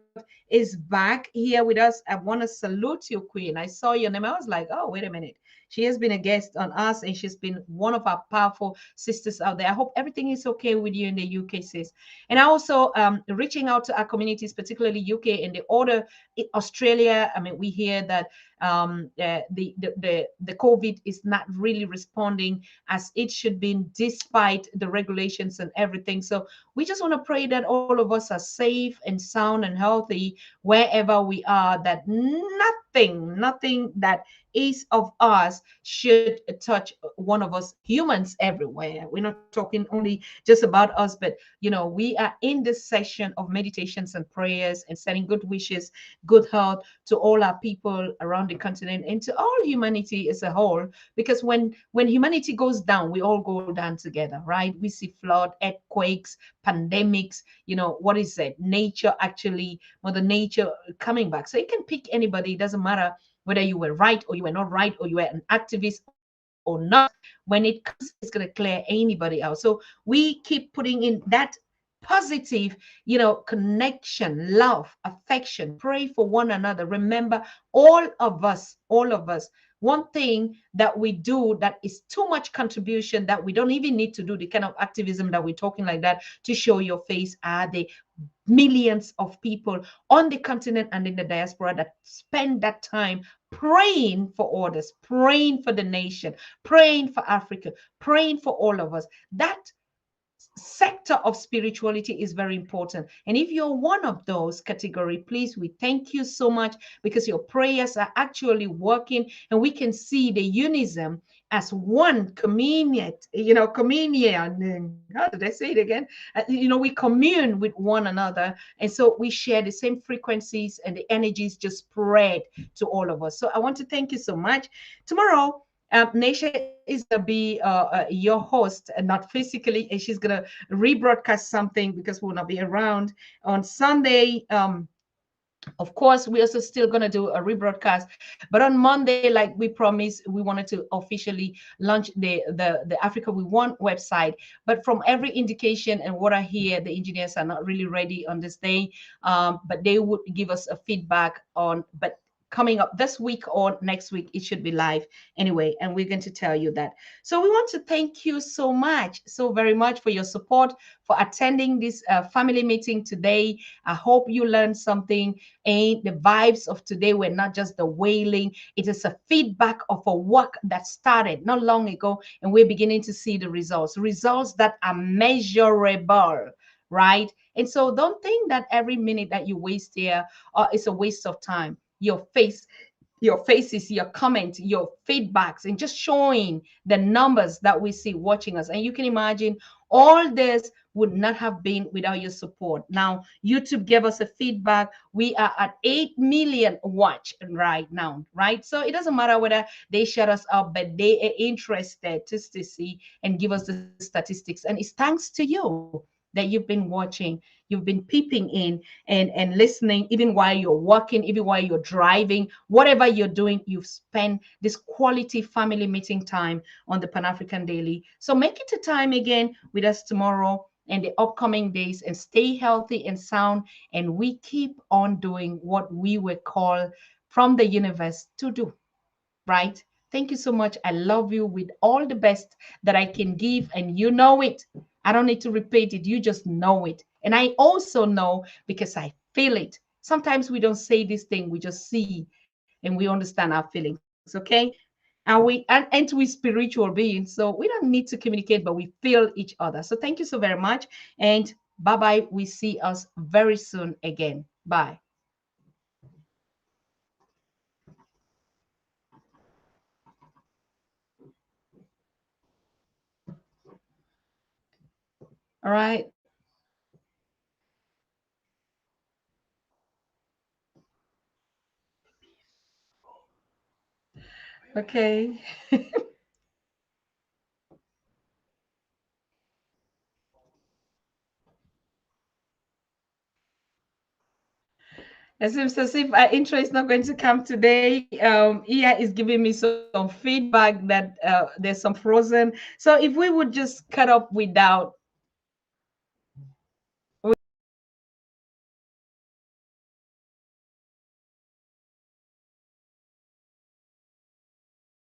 is back here with us. I want to salute you, queen. I saw your name. I was like, oh, wait a minute. She has been a guest on us, and she's been one of our powerful sisters out there. I hope everything is okay with you in the UK, sis. And I also reaching out to our communities, particularly UK and the other Australia. I mean, we hear that the COVID is not really responding as it should be, despite the regulations and everything. So we just want to pray that all of us are safe and sound and healthy wherever we are, that nothing that is of us should touch one of us, humans everywhere. We're not talking only just about us, but we are in this session of meditations and prayers and sending good wishes, good health to all our people around the continent and to all humanity as a whole. Because when humanity goes down, we all go down together, right? We see flood, earthquakes, pandemics. What is it? Nature, actually, Mother Nature coming back. So it can pick anybody. It doesn't matter whether you were right or you were not right, or you were an activist or not. When it comes, it's going to clear anybody out. So we keep putting in that positive, connection, love, affection, pray for one another. Remember, all of us, one thing that we do that is too much contribution that we don't even need to do, the kind of activism that we're talking like that to show your face, are the millions of people on the continent and in the diaspora that spend that time praying for others, praying for the nation, praying for Africa, praying for all of us. That sector of spirituality is very important. And if you're one of those category, please, we thank you so much, because your prayers are actually working, and we can see the unism as one communion. How did I say it again? We commune with one another. And so we share the same frequencies, and the energies just spread to all of us. So I want to thank you so much. Tomorrow, Naisha is going to be your host, and not physically, and she's going to rebroadcast something because we'll not be around on Sunday. Of course, we're also still going to do a rebroadcast, but on Monday, like we promised, we wanted to officially launch the Africa We Want website. But from every indication and what I hear, the engineers are not really ready on this day, but they would give us a feedback on. But coming up this week or next week, it should be live anyway, and we're going to tell you that. So we want to thank you so much, so very much, for your support, for attending this family meeting today. I hope you learned something, and the vibes of today were not just the wailing. It is a feedback of a work that started not long ago, and we're beginning to see the results that are measurable, right? And so don't think that every minute that you waste here is a waste of time. Your faces, your comments, your feedbacks, and just showing the numbers that we see watching us. And you can imagine all this would not have been without your support. Now, YouTube gave us a feedback. We are at 8 million watch right now, right? So it doesn't matter whether they shut us up, but they are interested to see and give us the statistics. And it's thanks to you that you've been watching, you've been peeping in and listening, even while you're walking, even while you're driving, whatever you're doing, you've spent this quality family meeting time on the Pan African Daily. So make it a time again with us tomorrow and the upcoming days, and stay healthy and sound. And we keep on doing what we were called from the universe to do, right? Thank you so much. I love you with all the best that I can give, and you know it. I don't need to repeat it. You just know it. And I also know because I feel it. Sometimes we don't say this thing, we just see and we understand our feelings, okay? And we spiritual beings, so we don't need to communicate, but we feel each other. So thank you so very much. And bye bye. We see us very soon again. Bye. All right. Okay. It seems as if our intro is not going to come today. Ia is giving me some feedback that there's some frozen. So if we would just cut up without